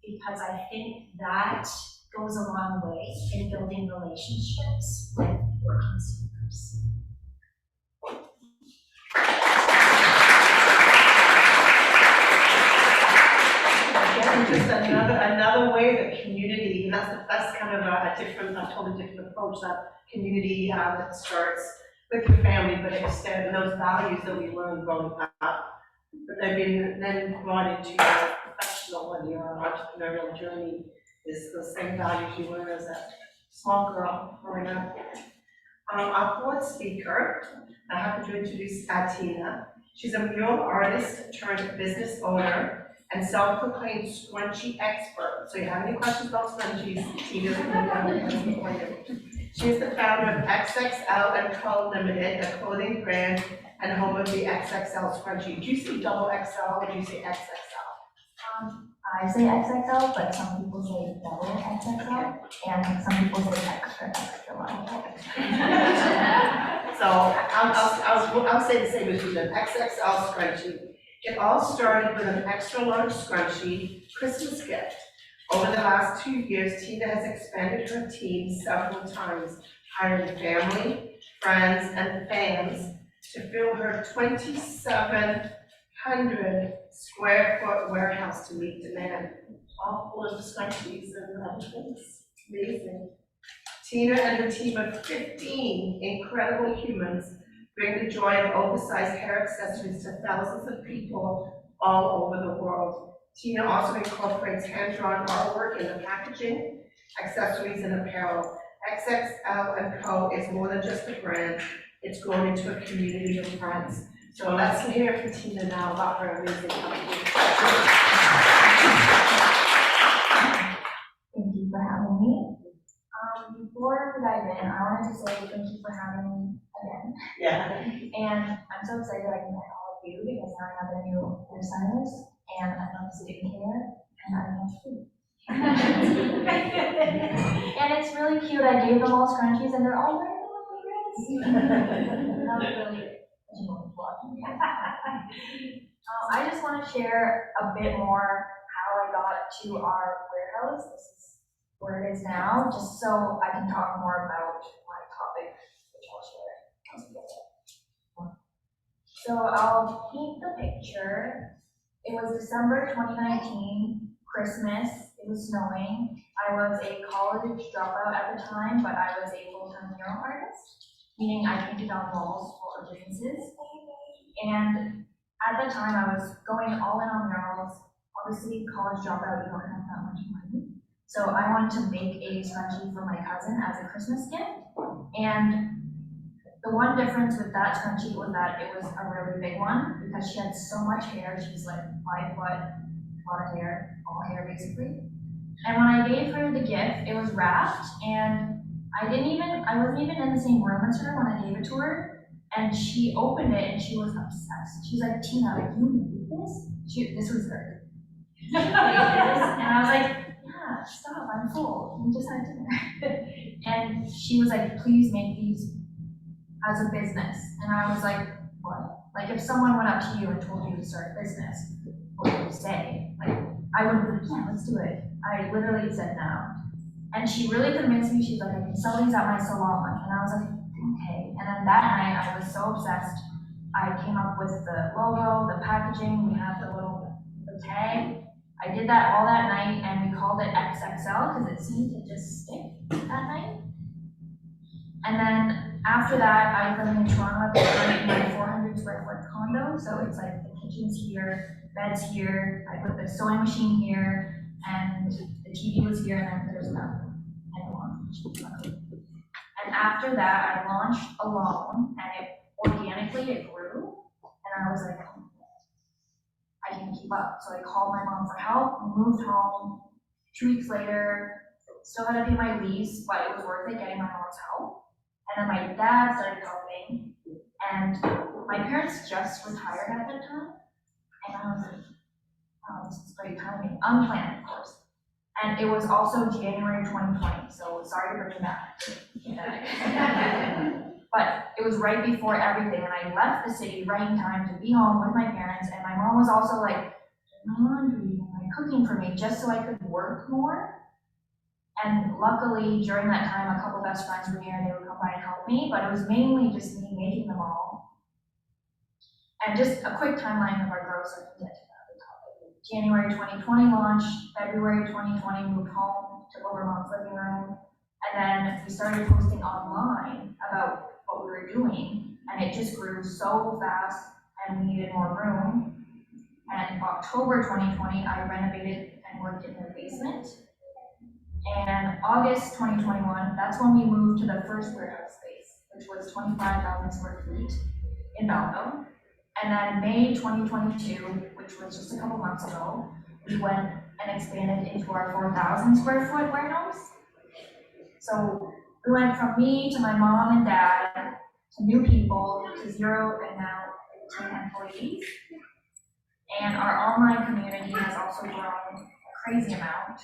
because I think that goes a long way in building relationships with your consumers. Again, just another way that community, and that's kind of a totally different approach, that community that starts with your family, but extend those values that we learned growing up, but they've been then brought into your professional and your entrepreneurial journey, is the same values you learn as a small girl growing up. Our fourth speaker, I happen to introduce Tina. She's a mural artist turned business owner and self-proclaimed scrunchie expert. So you have any questions about scrunchies, Tina's going to for you. She is the founder of XXL & Co. Limited, a clothing brand and home of the XXL scrunchie. Do you say double XL or do you say XXL? I say XXL, but some people say double XXL, and some people say extra large. So I'll say the same as you did, XXL scrunchie. It all started with an extra large scrunchie Christmas gift. Over the last 2 years, Tina has expanded her team several times, hiring family, friends, and fans to fill her 2,700 square foot warehouse to meet demand. All full of scrunchies and other things. Amazing. Tina and her team of 15 incredible humans bring the joy of oversized hair accessories to thousands of people all over the world. Tina also incorporates hand-drawn artwork in the packaging, accessories, and apparel. XXL & Co. is more than just a brand, it's grown into a community of friends. So let's hear from Tina now about her amazing company. Thank you for having me. Before we dive in, I wanted to say thank you for having me again. Yeah. And I'm so excited that I can met all of you because now I have a new hairstylist, and I love skincare, and I love food. And it's really cute. I gave them all scrunchies, and they're all wearing them like that was really I just want to share a bit more how I got to our warehouse. This is where it is now, just so I can talk more about my topic, which I'll share. So I'll paint the picture. It was December 2019, Christmas. It was snowing. I was a college dropout at the time, but I was a full-time mural artist, meaning I painted on walls for businesses. And at the time, I was going all in on murals, obviously college dropout, you don't have that much money. So I wanted to make a scrunchie for my cousin as a Christmas gift. And the one difference with that scrunchie was that it was a really big one because she had so much hair. She's like 5 foot, a lot of hair, all hair basically. And when I gave her the gift, it was wrapped, and I wasn't even in the same room as her when I gave it to her. And she opened it and she was obsessed. She's like, Tina, like, you made this? This was her. She made this, and I was like, yeah, stop, I'm full. We just had dinner. And she was like, please make these as a business. And I was like, what? Like, if someone went up to you and told you to start a business, what would you say? Like, I would be like, yeah, let's do it. I literally said no. And she really convinced me. She's like, I can sell these at my salon. And I was like, okay. And then that night, I was so obsessed. I came up with the logo, the packaging, we have the tag. I did that all that night, and we called it XXL because it seemed to just stick that night. And then after that, I lived in Toronto at my 400 square foot condo. So it's like the kitchen's here, bed's here, I put the sewing machine here, and the TV was here, and then there's nothing. And after that, I launched alone, and organically it grew, and I was like, oh, I can't keep up. So I called my mom for help, we moved home. 2 weeks later, still had to pay my lease, but it was worth it getting my mom's help. And then my dad started helping, and my parents just retired at that time, and I was like, oh, this is great timing, unplanned, of course. And it was also January 2020, so sorry to bring you back. But it was right before everything, and I left the city right in time to be home with my parents, and my mom was also like, doing my laundry and like cooking for me just so I could work more. And luckily, during that time, a couple best friends were here, and they would come by and help me, but it was mainly just me making them all. And just a quick timeline of our growth so I can get to that topic. January 2020 launch, February 2020 moved home, took over mom's living room, and then we started posting online about what we were doing, and it just grew so fast, and we needed more room. And October 2020, I renovated and worked in the basement. And August 2021, that's when we moved to the first warehouse space, which was 25,000 square feet in Belleville. And then May 2022, which was just a couple months ago, we went and expanded into our 4,000 square foot warehouse. So we went from me to my mom and dad to new people to 0 and now 10 employees. And our online community has also grown a crazy amount.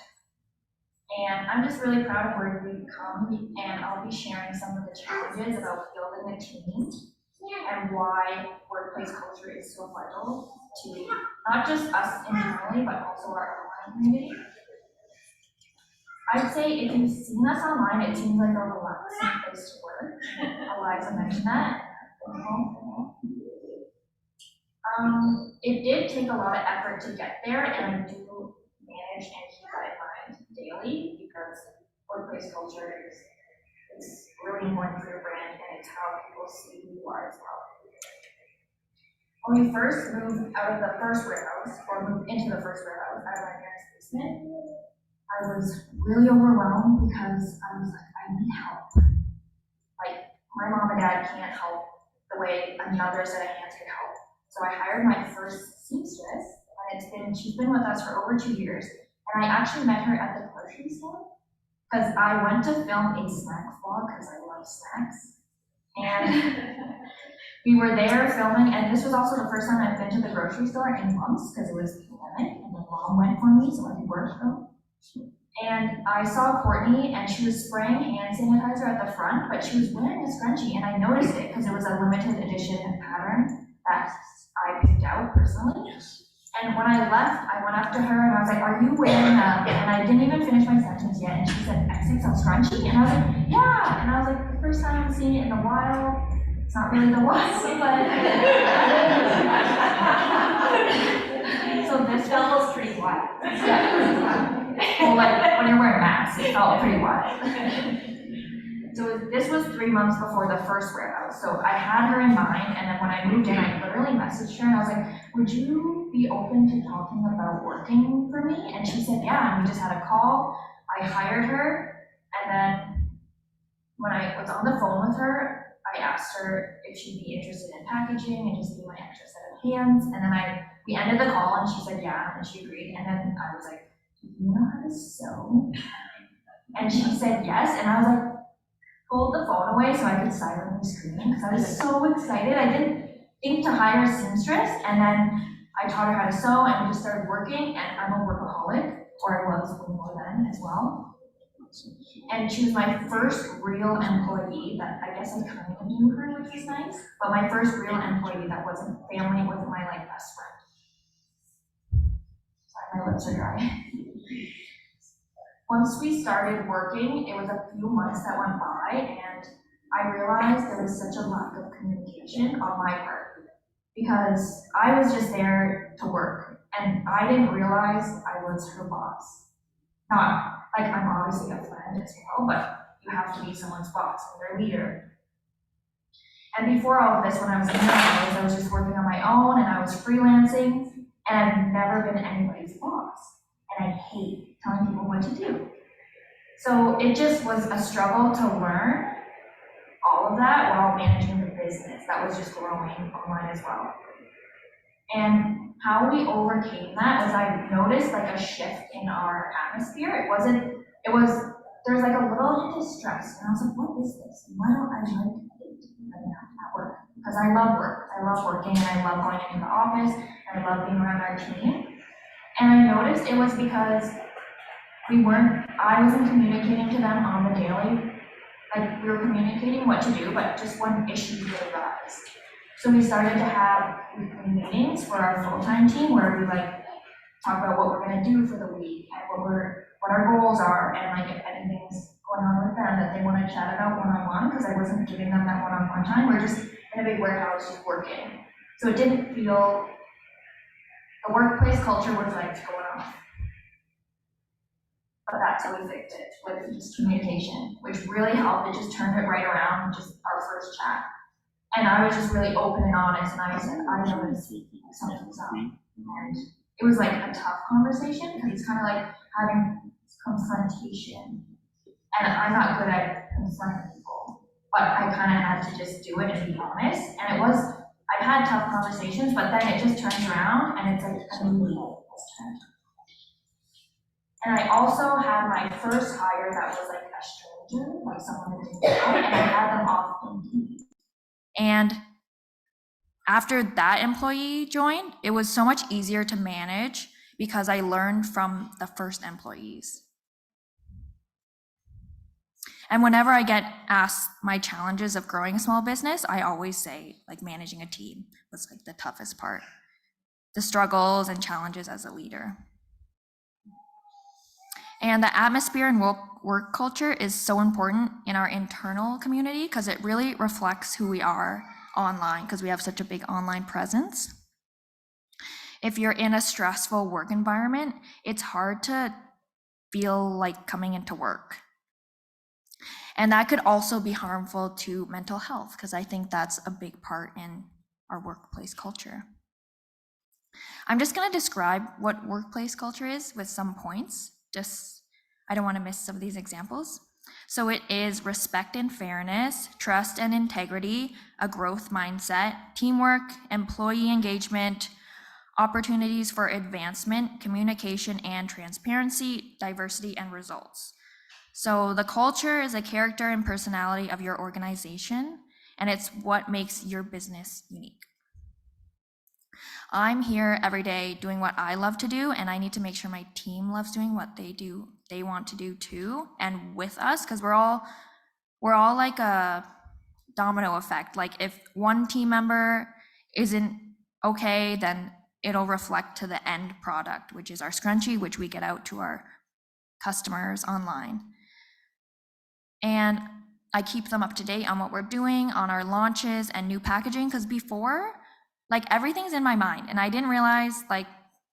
And I'm just really proud of where we've come, and I'll be sharing some of the challenges about building a team and why workplace culture is so vital to not just us internally, but also our online community. I'd say if you've seen us online, it seems like a relaxing place to work. Eliza mentioned that. It did take a lot of effort to get there, and I do manage and keep that in mind daily because workplace culture is really important for your brand, and it's how people see who you are as well. When we first moved out of the first warehouse, or moved into the first warehouse out of my parents' basement, I was really overwhelmed because I was like, I need help. Like, my mom and dad can't help the way another set of hands could help. So I hired my first seamstress, and she's been with us for over 2 years. And I actually met her at the grocery store because I went to film a snack vlog because I love snacks. And we were there filming, and this was also the first time I've been to the grocery store in months because it was pandemic, and my mom went for me so I could work from. And I saw Courtney, and she was spraying hand sanitizer at the front, but she was wearing a scrunchie, and I noticed it because it was a limited edition pattern that I picked out personally. And when I left, I went up to her and I was like, are you wearing a, and I didn't even finish my sentence yet, and she said, XXL scrunchie? And I was like, yeah, and I was like, the first time I'm seeing it in the wild. It's not really the wild, but. So this felt pretty wild. Yeah, well, like when you're wearing masks, it felt pretty wild. So this was 3 months before the first warehouse, so I had her in mind, and then when I moved in, I literally messaged her and I was like, would you be open to talking about working for me? And she said, yeah, and we just had a call, I hired her, and then when I was on the phone with her, I asked her if she'd be interested in packaging and just being my extra set of hands, and then we ended the call and she said, yeah, and she agreed, and then I was like, do you know how to sew? And she said yes, and I was like, pulled the phone away so I could silently scream because I was so excited. I didn't think to hire a seamstress, and then I taught her how to sew and we just started working, and I'm a workaholic, or I was way more then as well. And she was my first real employee that I guess I kind of knew her, which was nice, but my first real employee that wasn't family, wasn't my like best friend. Sorry, my lips are dry. Once we started working, it was a few months that went by, and I realized there was such a lack of communication on my part because I was just there to work, and I didn't realize I was her boss. Not like I'm obviously a friend as well, but you have to be someone's boss and their leader. And before all of this, when I was in I was just working on my own and I was freelancing, and I've never been anybody's boss. And I hate telling people what to do. So it just was a struggle to learn all of that while managing the business that was just growing online as well. And how we overcame that was I noticed like a shift in our atmosphere. There was like a little hint of stress, and I was like, what is this? And why don't I like it right now at work? Because I love work. I love working, and I love going into the office, and I love being around our team. And I noticed it was because I wasn't communicating to them on the daily. Like, we were communicating what to do, but just when issues would arise. So we started to have weekly meetings for our full-time team where we like talk about what we're gonna do for the week and what our goals are, and like if anything's going on with them that they wanna chat about one-on-one, because I wasn't giving them that one-on-one time. We're just in a big warehouse just working. So it didn't feel, the workplace culture was like going off. But that's how we fixed it, with just communication, which really helped. It just turned it right around, just our first chat. And I was just really open and honest, and I said, I noticed something's up. And it was like a tough conversation, because it's kind of like having confrontation. And I'm not good at confronting people, but I kind of had to just do it and be honest. And I've had tough conversations, but then it just turns around, and it's like a new leaf has turned. And I also had my first hire that was like a stranger, like someone that didn't know, and I had them off Indeed. And after that employee joined, it was so much easier to manage because I learned from the first employees. And whenever I get asked my challenges of growing a small business, I always say like managing a team was like the toughest part. The struggles and challenges as a leader. And the atmosphere and work culture is so important in our internal community because it really reflects who we are online, because we have such a big online presence. If you're in a stressful work environment, it's hard to feel like coming into work. And that could also be harmful to mental health, because I think that's a big part in our workplace culture. I'm just going to describe what workplace culture is with some points. I don't want to miss some of these examples. So it is respect and fairness, trust and integrity, a growth mindset, teamwork, employee engagement, opportunities for advancement, communication and transparency, diversity and results. So the culture is a character and personality of your organization, and it's what makes your business unique. I'm here every day doing what I love to do, and I need to make sure my team loves doing what they want to do too, and with us, because we're all like a domino effect. Like if one team member isn't okay, then it'll reflect to the end product, which is our scrunchie, which we get out to our customers online. And I keep them up to date on what we're doing, on our launches and new packaging, because before, like everything's in my mind, and I didn't realize like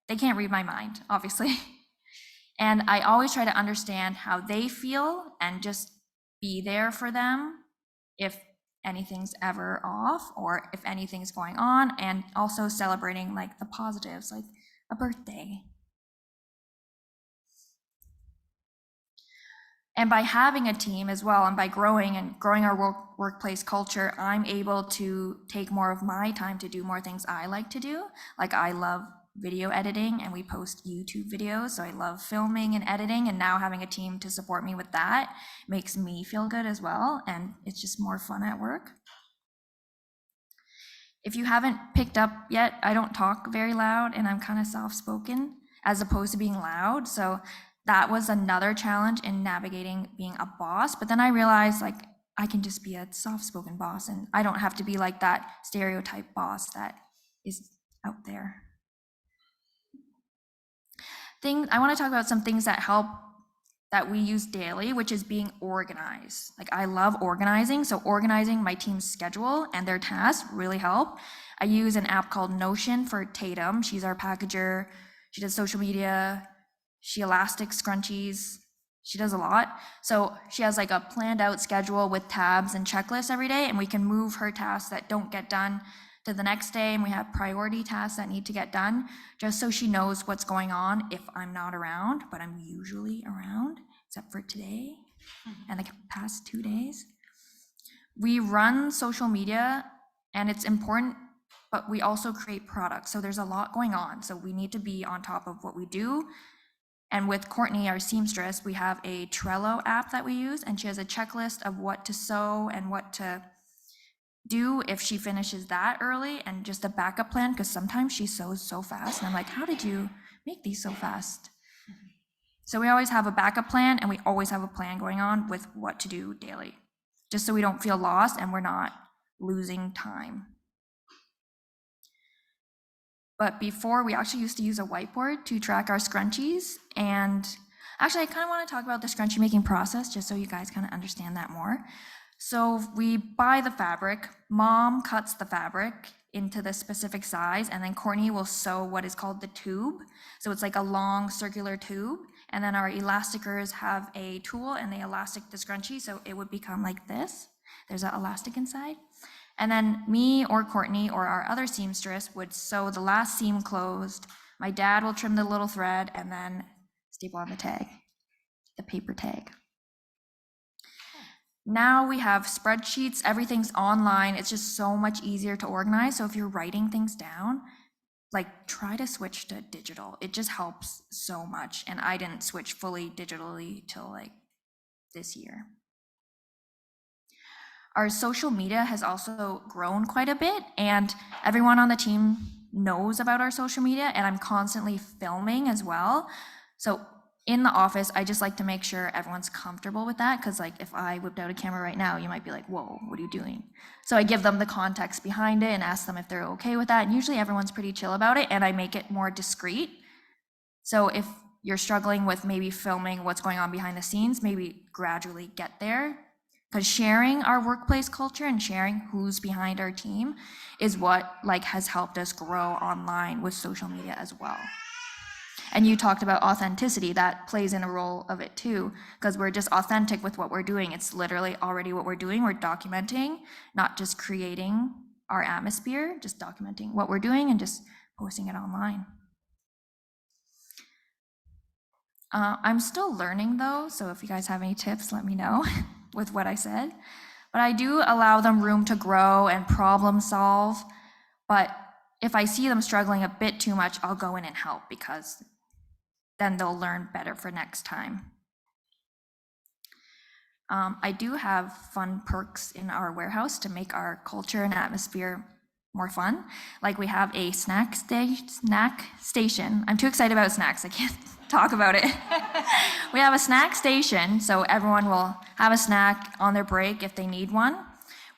they can't read my mind, obviously. And I always try to understand how they feel and just be there for them if anything's ever off or if anything's going on, and also celebrating like the positives, like a birthday. And by having a team as well, and by growing our workplace culture, I'm able to take more of my time to do more things I like to do. Like I love video editing and we post YouTube videos, so I love filming and editing, and now having a team to support me with that makes me feel good as well, and it's just more fun at work. If you haven't picked up yet, I don't talk very loud and I'm kind of soft-spoken as opposed to being loud, so that was another challenge in navigating being a boss. But then I realized like I can just be a soft-spoken boss and I don't have to be like that stereotype boss that is out there. I want to talk about some things that help that we use daily, which is being organized. Like I love organizing, so organizing my team's schedule and their tasks really help. I use an app called Notion for Tatum. She's our packager. She does social media. She elastic scrunchies. She does a lot. So she has like a planned out schedule with tabs and checklists every day, and we can move her tasks that don't get done to the next day, and we have priority tasks that need to get done, just so she knows what's going on if I'm not around, but I'm usually around, except for today and the past 2 days. We run social media, and it's important, but we also create products. So there's a lot going on. So we need to be on top of what we do. And with Courtney, our seamstress, we have a Trello app that we use, and she has a checklist of what to sew and what to do if she finishes that early, and just a backup plan, because sometimes she sews so fast and I'm like, how did you make these so fast? So we always have a backup plan, and we always have a plan going on with what to do daily, just so we don't feel lost and we're not losing time. But before, we actually used to use a whiteboard to track our scrunchies, and actually I kind of want to talk about the scrunchie making process just so you guys kind of understand that more. So we buy the fabric, Mom cuts the fabric into the specific size, and then Courtney will sew what is called the tube. So it's like a long circular tube, and then our elasticers have a tool and they elastic the scrunchie, so it would become like this. There's an elastic inside. And then me or Courtney or our other seamstress would sew the last seam closed. My dad will trim the little thread and then staple on the tag, the paper tag. Now we have spreadsheets, everything's online. It's just so much easier to organize. So if you're writing things down, like try to switch to digital. It just helps so much. And I didn't switch fully digitally till like this year. Our social media has also grown quite a bit, and everyone on the team knows about our social media, and I'm constantly filming as well. So in the office, I just like to make sure everyone's comfortable with that, because like if I whipped out a camera right now, you might be like, whoa, what are you doing? So I give them the context behind it and ask them if they're okay with that, and usually everyone's pretty chill about it, and I make it more discreet. So if you're struggling with maybe filming what's going on behind the scenes, maybe gradually get there, because sharing our workplace culture and sharing who's behind our team is what like has helped us grow online with social media as well. And you talked about authenticity, that plays in a role of it too, because we're just authentic with what we're doing. It's literally already what we're doing. We're documenting, not just creating our atmosphere, just documenting what we're doing and just posting it online. I'm still learning though, so if you guys have any tips, let me know with what I said. But I do allow them room to grow and problem solve. But if I see them struggling a bit too much, I'll go in and help, because then they'll learn better for next time. I do have fun perks in our warehouse to make our culture and atmosphere more fun. Like we have a snack station. I'm too excited about snacks, I can't talk about it. We have a snack station, so everyone will have a snack on their break if they need one.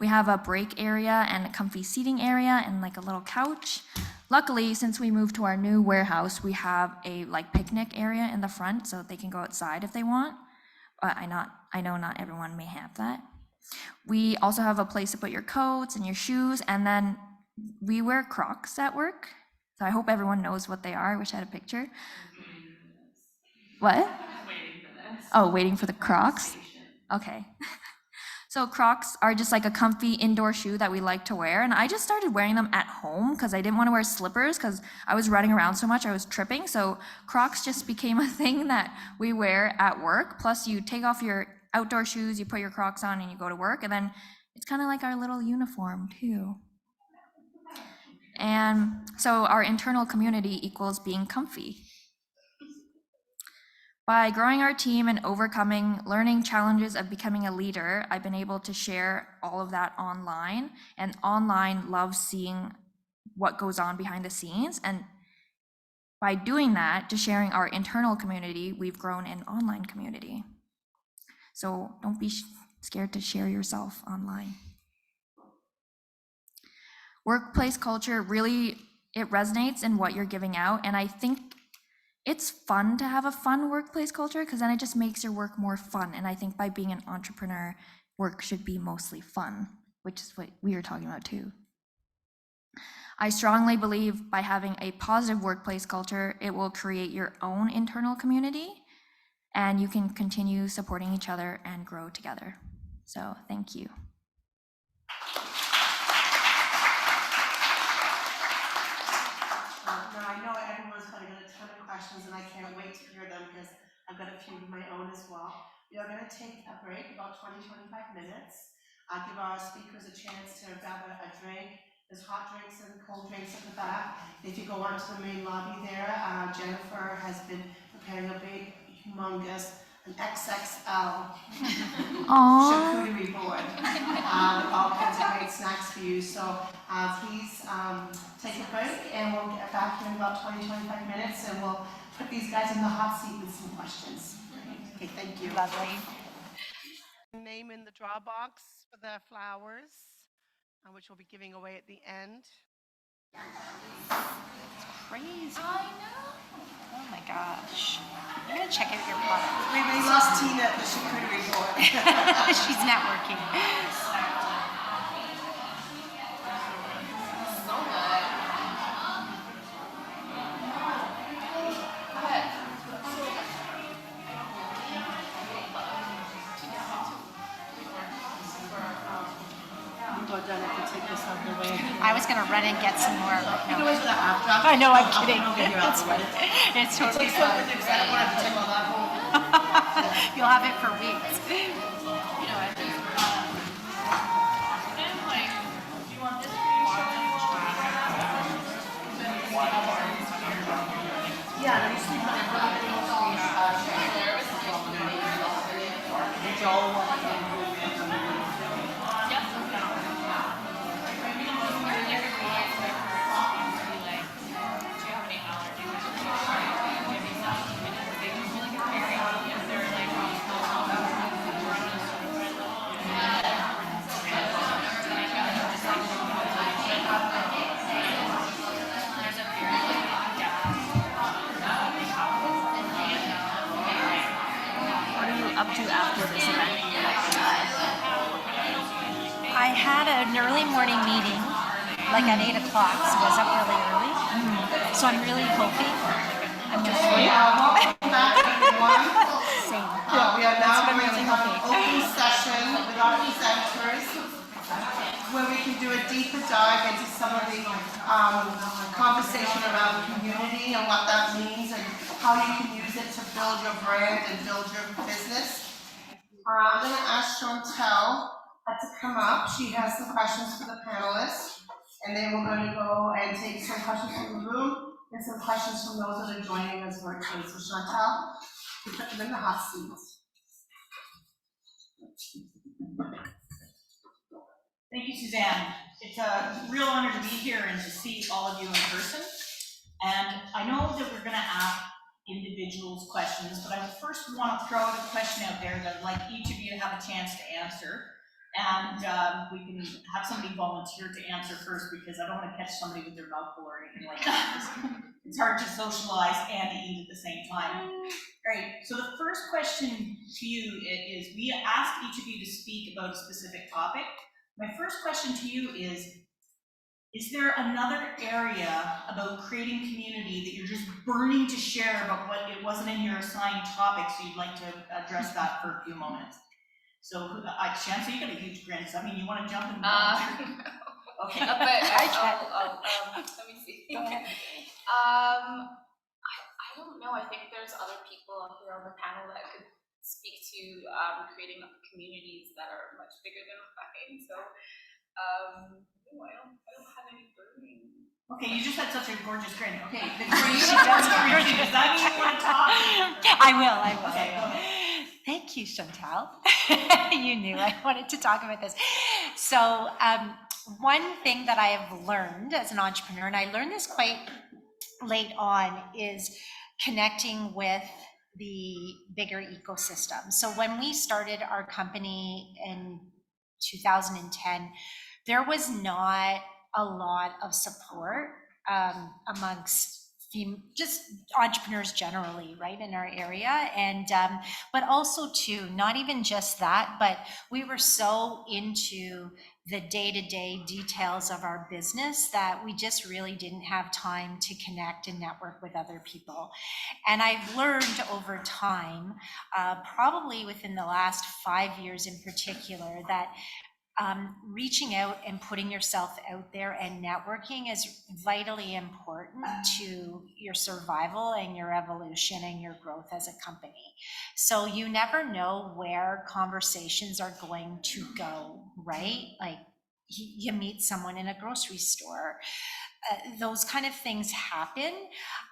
We have a break area and a comfy seating area and like a little couch. Luckily, since we moved to our new warehouse, we have a like picnic area in the front so they can go outside if they want. But I know not everyone may have that. We also have a place to put your coats and your shoes, and then we wear Crocs at work. So I hope everyone knows what they are. I wish I had a picture. What? Waiting for this. Oh, waiting for the Crocs? Okay. So Crocs are just like a comfy indoor shoe that we like to wear, and I just started wearing them at home because I didn't want to wear slippers because I was running around so much I was tripping. So Crocs just became a thing that we wear at work. Plus you take off your outdoor shoes, you put your Crocs on and you go to work, and then it's kind of like our little uniform too. And so our internal community equals being comfy. By growing our team and overcoming learning challenges of becoming a leader, I've been able to share all of that online, and online loves seeing what goes on behind the scenes. And by doing that, to sharing our internal community, we've grown an online community. So don't be scared to share yourself online. Workplace culture really, it resonates in what you're giving out, and I think it's fun to have a fun workplace culture because then it just makes your work more fun. And I think by being an entrepreneur, work should be mostly fun, which is what we were talking about too. I strongly believe by having a positive workplace culture, it will create your own internal community and you can continue supporting each other and grow together. So thank you. Now, I know everyone's probably got a ton of questions and I can't wait to hear them because I've got a few of my own as well. We are going to take a break, about 20-25 minutes. Give our speakers a chance to grab a drink. There's hot drinks and cold drinks at the back. If you go onto the main lobby there, Jennifer has been preparing a big, humongous, an XXL charcuterie board with all kinds of great snacks for you. So please take a break and we'll get back here in about 20-25 minutes and we'll put these guys in the hot seat with some questions. Okay, thank you. Lovely. Name in the draw box for the flowers, which we'll be giving away at the end. Crazy. I know. Oh my gosh. I'm gonna check out your product. We lost Tina at the charcuterie board. She's networking. I was gonna run and get some more. You can wait for the after. I know, I'm kidding. I'll get you out It's of the way. fine. It's totally fine. You'll have it for weeks. Up to after this event? I had an early morning meeting, like at 8 o'clock, so I was up really early. So I'm really hoping I'm just Welcome back, everyone. same. We are now That's what I'm going to really have an hoping. open session with our presenters where we can do a deeper dive into some of the conversation around community and what that means and how you can use it to build your brand and build your business. I'm going to ask Chantel to come up. She has some questions for the panelists, and then we're going to go and take some questions from the room and some questions from those that are joining us virtually. So Chantel, you put them in the hot seats. Thank you, Suzanne. It's a real honor to be here and to see all of you in person. And I know that we're going to ask individuals questions, but I first want to throw out a question out there that I'd like each of you to have a chance to answer. And we can have somebody volunteer to answer first because I don't want to catch somebody with their mouth full or anything like that. It's hard to socialize and eat at the same time. Great. So the first question to you is, we asked each of you to speak about a specific topic. My first question to you is there another area about creating community that you're just burning to share about what it wasn't in your assigned topic, so you'd like to address that for a few moments? So, Shansa, you got a huge grin, so I mean, you wanna jump in? Okay. But let me see. Go ahead. I don't know, I think there's other people up here on the panel that could speak to creating communities that are much bigger than mine, so no, I don't have any burning. Okay, you just had such a gorgeous grin. Okay, Victoria, you does that mean you wanna talk? I will. Okay, go ahead. Thank you, Chantal. You knew I wanted to talk about this. So one thing that I have learned as an entrepreneur, and I learned this quite late on, is connecting with the bigger ecosystem. So when we started our company in 2010, there was not a lot of support amongst just entrepreneurs generally, right, in our area. And but also too, not even just that, but we were so into the day-to-day details of our business that we just really didn't have time to connect and network with other people. And I've learned over time, probably within the last 5 years in particular, that reaching out and putting yourself out there and networking is vitally important to your survival and your evolution and your growth as a company. So you never know where conversations are going to go, right? Like you meet someone in a grocery store. Those kind of things happen.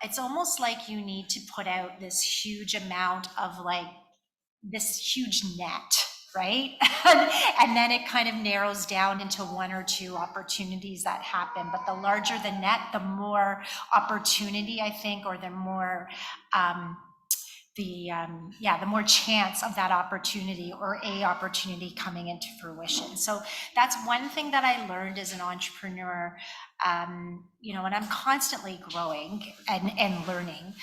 It's almost like you need to put out this huge amount of this huge net, right? And then it kind of narrows down into one or two opportunities that happen. But the larger the net, the more opportunity, I think, or the more the more chance of that opportunity or a opportunity coming into fruition. So that's one thing that I learned as an entrepreneur, and I'm constantly growing and learning,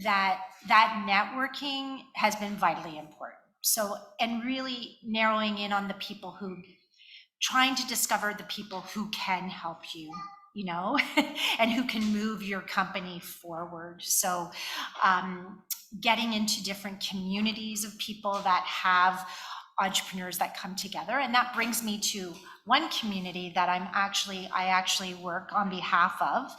that networking has been vitally important. So, and really narrowing in on the people trying to discover the people who can help you, and who can move your company forward. So getting into different communities of people that have entrepreneurs that come together. And that brings me to one community that I actually work on behalf of.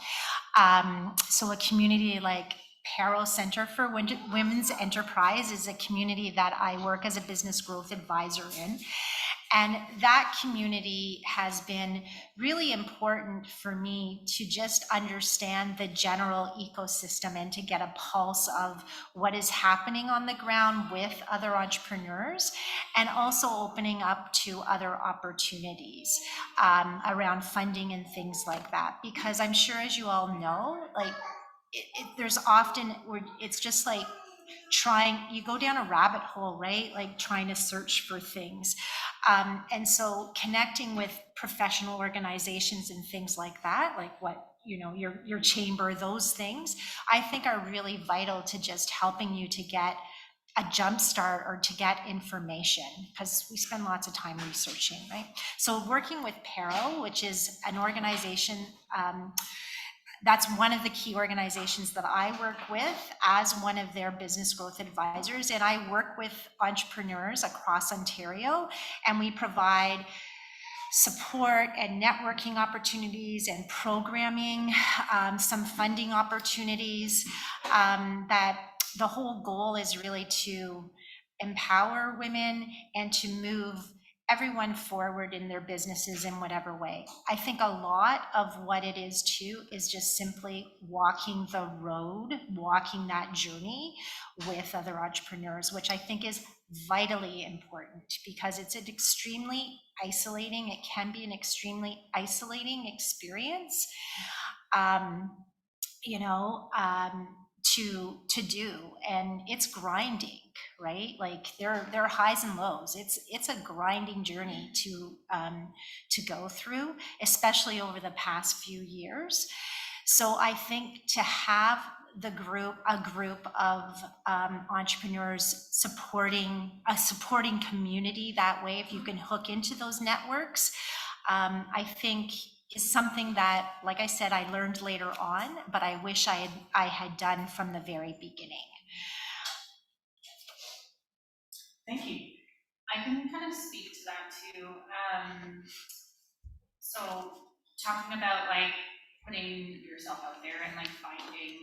So a community like Paro Center for Women's Enterprise is a community that I work as a business growth advisor in. And that community has been really important for me to just understand the general ecosystem and to get a pulse of what is happening on the ground with other entrepreneurs, and also opening up to other opportunities around funding and things like that. Because I'm sure, as you all know, there's often, it's just like you go down a rabbit hole, right? Like trying to search for things. And so connecting with professional organizations and things like that, like what, your chamber, those things, I think are really vital to just helping you to get a jump start or to get information, because we spend lots of time researching, right? So working with Paro, which is an organization, that's one of the key organizations that I work with as one of their business growth advisors. And I work with entrepreneurs across Ontario, and we provide support and networking opportunities and programming, some funding opportunities, that the whole goal is really to empower women and to move everyone forward in their businesses in whatever way. I think a lot of what it is too is just simply walking the road, walking that journey with other entrepreneurs, which I think is vitally important, because it's an extremely isolating, it can be an extremely isolating experience, to do, and it's grinding, right? Like there are highs and lows. It's a grinding journey to go through, especially over the past few years. So I think to have a group of entrepreneurs supporting community that way, if you can hook into those networks, I think is something that, like I said, I learned later on, but I wish I had done from the very beginning. Thank you. I can kind of speak to that too. So talking about like putting yourself out there and like finding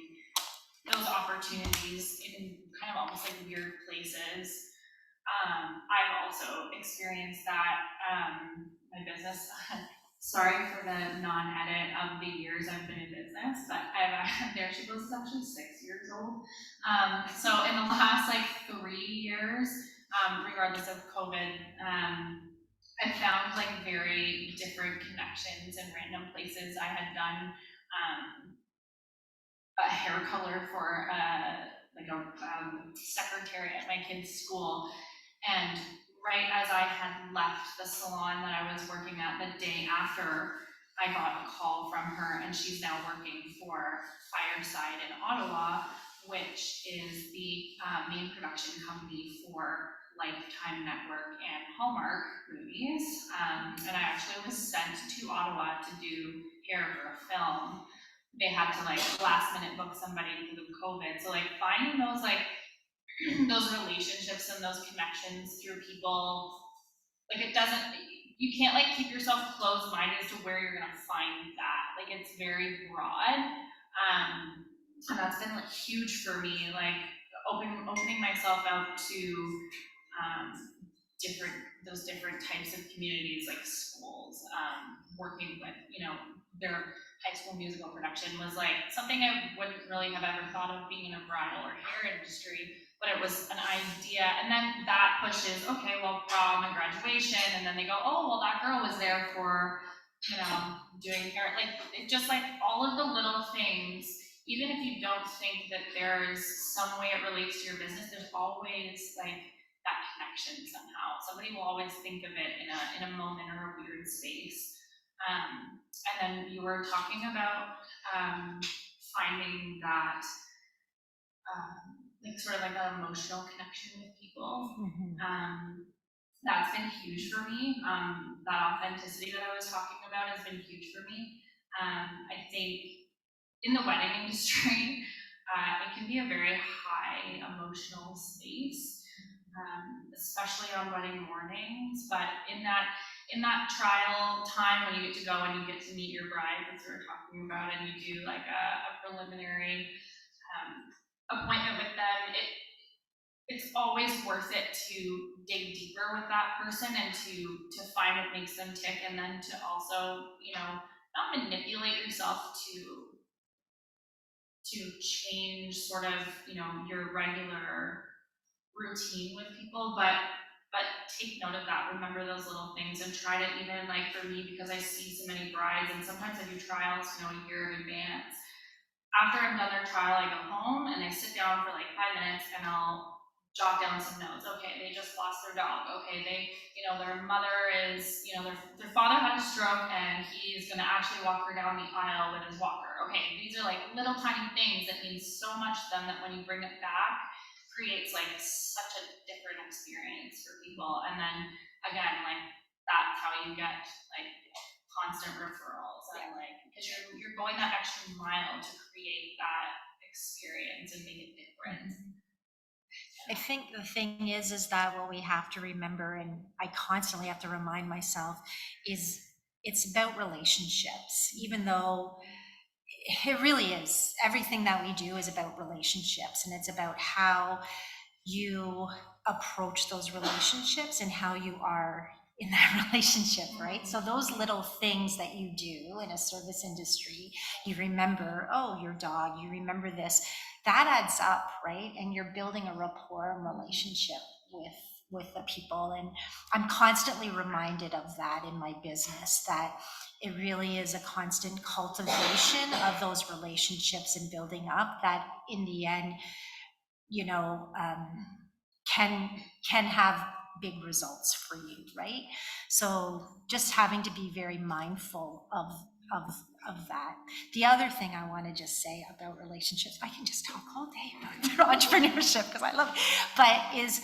those opportunities in kind of almost like weird places. I've also experienced that, my business, sorry for the non-edit of the years I've been in business, but there she goes, is actually 6 years old. So in the last like 3 years, regardless of COVID, I found like very different connections in random places. I had done a hair color for like a secretary at my kid's school, and right as I had left the salon that I was working at, the day after, I got a call from her, and she's now working for Fireside in Ottawa, which is the main production company for Lifetime Network and Hallmark movies. And I actually was sent to Ottawa to do hair for a film. They had to like last minute book somebody because of COVID. So like finding those like those relationships and those connections through people, like it doesn't, you can't like keep yourself closed-minded as to where you're gonna find that. Like it's very broad. And that's been like huge for me, like opening myself out to those different types of communities, like schools, working with, you know, their high school musical production was like something I wouldn't really have ever thought of being in a bridal or hair industry, but it was an idea. And then that pushes, okay, well, prom and graduation, and then they go, oh, well, that girl was there for, you know, doing hair. Like, it just like all of the little things, even if you don't think that there's some way it relates to your business, there's always like that connection somehow. Somebody will always think of it in a moment or a weird space. And then you were talking about finding that like sort of like an emotional connection with people. That's been huge for me. That authenticity that I was talking about has been huge for me. I think in the wedding industry, it can be a very high emotional space, especially on wedding mornings. But in that trial time when you get to go and you get to meet your bride, as we were talking about, and you do like a preliminary appointment with them, it's always worth it to dig deeper with that person and to find what makes them tick, and then to also, you know, not manipulate yourself to change sort of, you know, your regular routine with people, but take note of that, remember those little things, and try to even, like for me, because I see so many brides, and sometimes I do trials, you know, a year in advance. After I've done their trial, I go home and I sit down for like 5 minutes and I'll jot down some notes. Okay, they just lost their dog. Okay, they, you know, their mother is, you know, their father had a stroke and he's gonna actually walk her down the aisle with his walker. Okay, these are like little tiny things that mean so much to them that when you bring it back, creates like such a different experience for people. And then again, like that's how you get like constant referrals, and like because you're going that extra mile to create that experience and make it different. I think the thing is that what we have to remember, and I constantly have to remind myself, is it's about relationships. Even though it really is, everything that we do is about relationships, and it's about how you approach those relationships and how you are in that relationship, right? So those little things that you do in a service industry, you remember, oh, your dog, you remember this, that adds up, right? And you're building a rapport and relationship with the people. And I'm constantly reminded of that in my business, that it really is a constant cultivation of those relationships and building up that in the end, you know, can have big results for you, right? So just having to be very mindful of that. The other thing I want to just say about relationships, I can just talk all day about entrepreneurship because I love it, but is,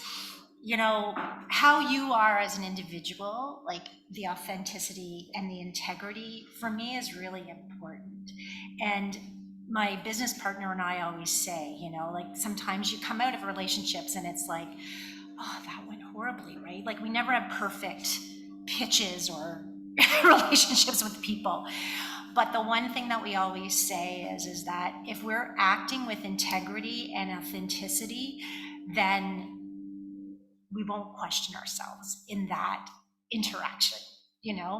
you know, how you are as an individual, like the authenticity and the integrity for me is really important. And my business partner and I always say, you know, like sometimes you come out of relationships and it's like, oh, that went horribly, right? Like we never have perfect pitches or relationships with people. But the one thing that we always say is that if we're acting with integrity and authenticity, then we won't question ourselves in that interaction,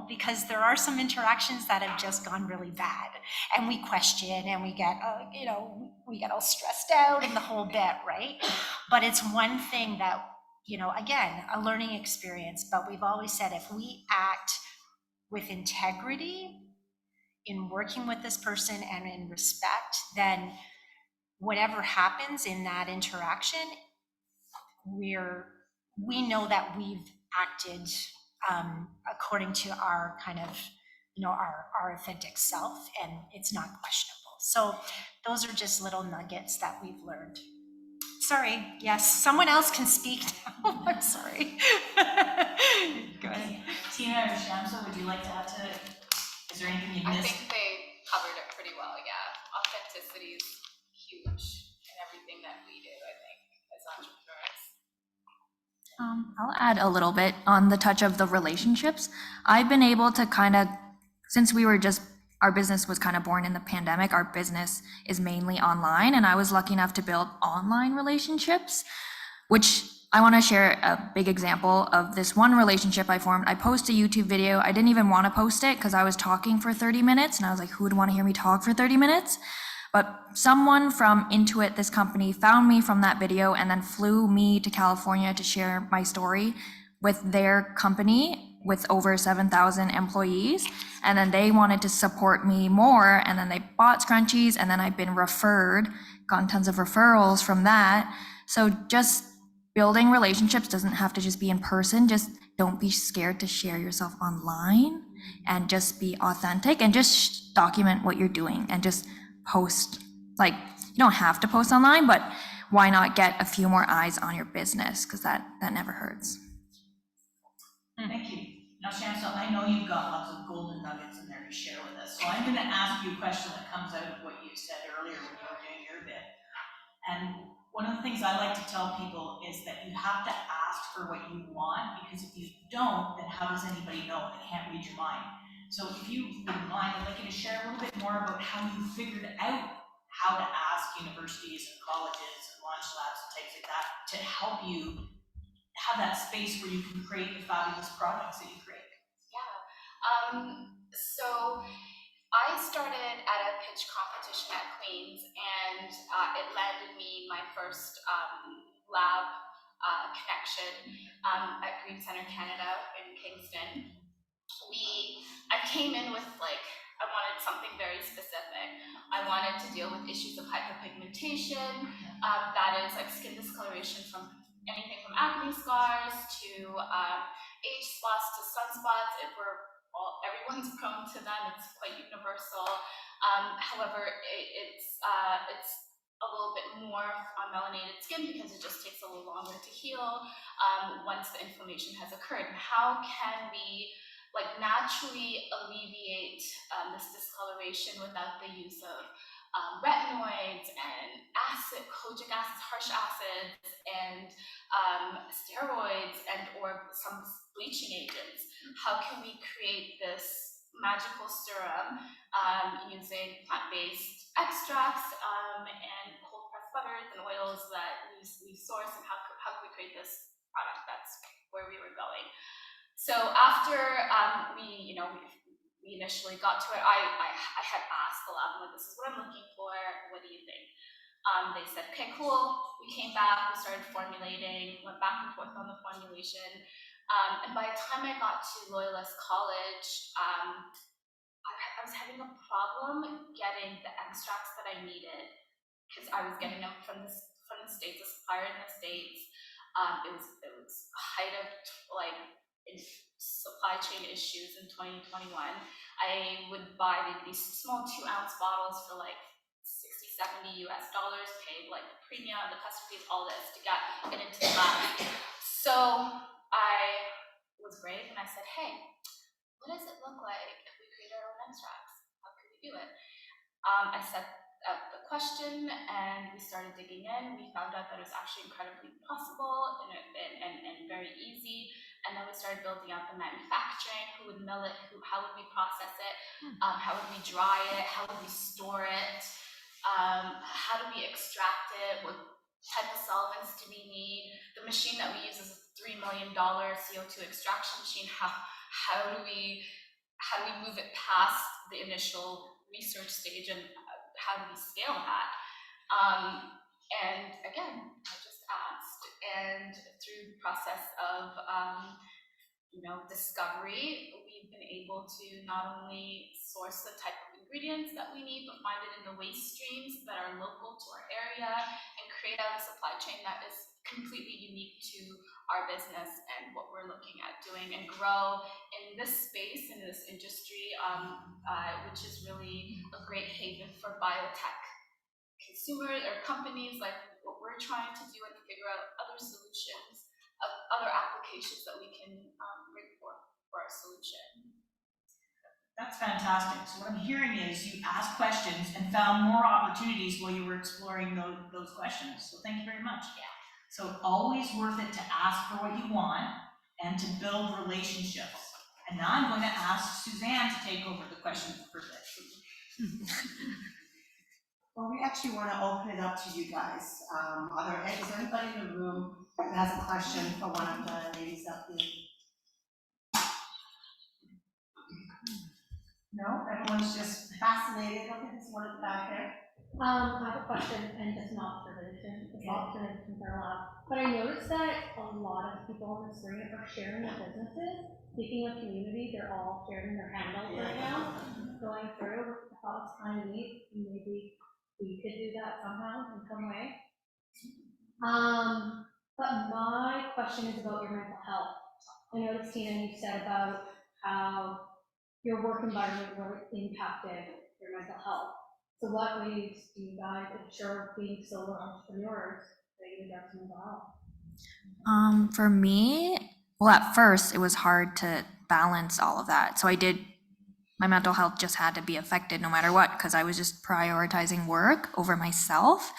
because there are some interactions that have just gone really bad, and we question and we get, we get all stressed out and the whole bit, right? But it's one thing that, again, a learning experience, but we've always said if we act with integrity in working with this person and in respect, then whatever happens in that interaction, we know that we've acted according to our kind of, our authentic self, and it's not questionable. So those are just little nuggets that we've learned. Sorry, yes, someone else can speak now. I'm sorry. Go ahead. Tina or Shamsa, would you like to add to it? Is there anything you I missed? think they covered it pretty well, yeah. Authenticity is huge in everything that we do, I think, as entrepreneurs. I'll add a little bit on the touch of the relationships. I've been able to kind of, since our business was kind of born in the pandemic, our business is mainly online, and I was lucky enough to build online relationships, which I want to share a big example of this one relationship I formed. I posted a YouTube video. I didn't even want to post it because I was talking for 30 minutes, and I was like, who would want to hear me talk for 30 minutes? But someone from Intuit, this company, found me from that video and then flew me to California to share my story with their company with over 7,000 employees. And then they wanted to support me more, and then they bought scrunchies, and then I've been referred, gotten tons of referrals from that. So just building relationships doesn't have to just be in person. Just don't be scared to share yourself online, and just be authentic, and just document what you're doing, and just post. Like, you don't have to post online, but why not get a few more eyes on your business? Because that never hurts. Thank you. Now, Shamsa, I know you've got lots of golden nuggets in there to share with us, so I'm going to ask you a question that comes out of what you said earlier when you were doing your bit. And one of the things I like to tell people is that you have to ask for what you want, because if you don't, then how does anybody know? They can't read your mind. So if you wouldn't mind, I'd like you to share a little bit more about how you figured out how to ask universities and colleges and launch labs and things like that to help you have that space where you can create the fabulous products that you create. So I started at a pitch competition at Queen's, and it landed me my first lab connection at Green Center Canada in Kingston. I came in with I wanted something very specific. I wanted to deal with issues of hyperpigmentation, that is like skin discoloration from anything from acne scars to age spots to sunspots. Everyone's prone to them. It's quite universal. However, it's a little bit more on melanated skin because it just takes a little longer to heal once the inflammation has occurred. And how can we naturally alleviate this discoloration without the use of retinoids and kojic acids, harsh acids, and steroids, and or some bleaching agents? How can we create this magical serum using plant-based extracts and cold-pressed butters and oils that we source, and how can we create this product? That's where we were going. So after we initially got to it, I had asked the lab, this is what I'm looking for, what do you think? They said, okay, cool. We came back, we started formulating, went back and forth on the formulation. And by the time I got to Loyalist College, I was having a problem getting the extracts that I needed, because I was getting them from the States, a supplier in the States. It was height of in supply chain issues in 2021. I would buy these small 2-ounce bottles for $60-70 US, paid the premium, the custom fees, all this to get it into the lab. So I was brave and I said, hey, what does it look like if we create our own extracts? How can we do it? I set up the question and we started digging in. We found out that it was actually incredibly possible and very easy. And then we started building out the manufacturing, who would mill it, how would we process it, how would we dry it, how would we store it, how do we extract it, what type of solvents do we need. The machine that we use is a $3 million CO2 extraction machine. How do we move it past the initial research stage, and how do we scale that? And again, I just asked, and through the process of discovery, we've been able to not only source the type of ingredients that we need, but find it in the waste streams that are local to our area, and create out a supply chain that is completely unique to our business and what we're looking at doing, and grow in this space, in this industry, which is really a great haven for biotech consumers or companies, like what we're trying to do, and figure out other solutions, other applications that we can bring forth for our solution. That's fantastic. So what I'm hearing is you asked questions and found more opportunities while you were exploring those questions. So thank you very much. Yeah. So always worth it to ask for what you want and to build relationships. And now I'm going to ask Suzanne to take over the question for this. Well, we actually want to open it up to you guys. Is there anybody in the room that has a question for one of the ladies up here? No, everyone's just fascinated. Okay, there's one at the back there. I have a question and just an observation. It's observations are allowed. But I noticed that a lot of people on the screen are sharing their businesses. Speaking of community, they're all sharing their handles right now, going through. I thought it was kind of neat. Maybe we could do that somehow in some way. But my question is about your mental health. I noticed, Tina, you said about how your work environment really impacted your mental health. So what ways do you guys ensure being solo entrepreneurs that you address mental health? For me, well, at first it was hard to balance all of that. So my mental health just had to be affected no matter what, because I was just prioritizing work over myself.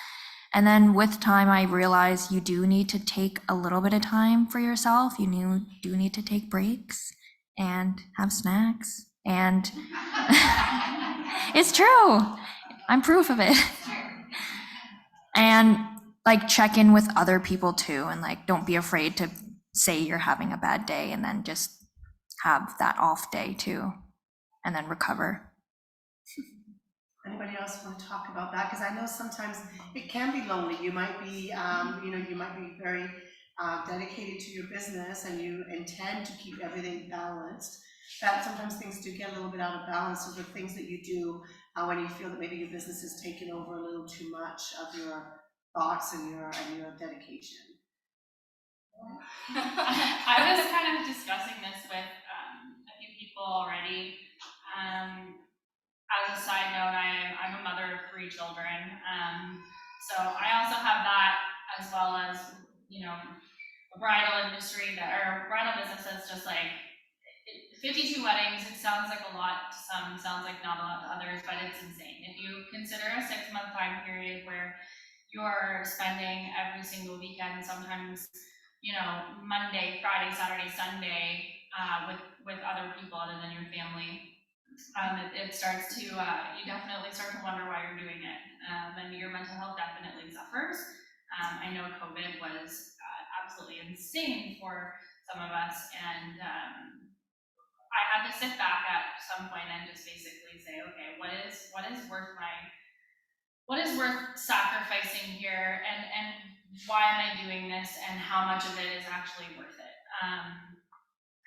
And then with time, I realized you do need to take a little bit of time for yourself. You do need to take breaks and have snacks. And it's true. I'm proof of it. And like check in with other people too. And like, don't be afraid to say you're having a bad day and then just have that off day too. And then recover. Anybody else want to talk about that? Because I know sometimes it can be lonely. You might be, you might be very dedicated to your business and you intend to keep everything balanced. That sometimes things do get a little bit out of balance. So the things that you do when you feel that maybe your business has taken over a little too much of your thoughts and your dedication. I was kind of discussing this with a few people already. As a side note, I'm a mother of 3 children, so I also have that, as well as a bridal industry bridal business that's just like 52 weddings. It sounds like a lot to some, sounds like not a lot to others, but it's insane. If you consider a 6-month time period where you're spending every single weekend, sometimes Monday, Friday, Saturday, Sunday, with other people other than your family. It starts to, you definitely start to wonder why you're doing it. And your mental health definitely suffers. I know COVID was absolutely insane for some of us, and I had to sit back at some point and just basically say, okay, what is worth sacrificing here, and why am I doing this, and how much of it is actually worth it?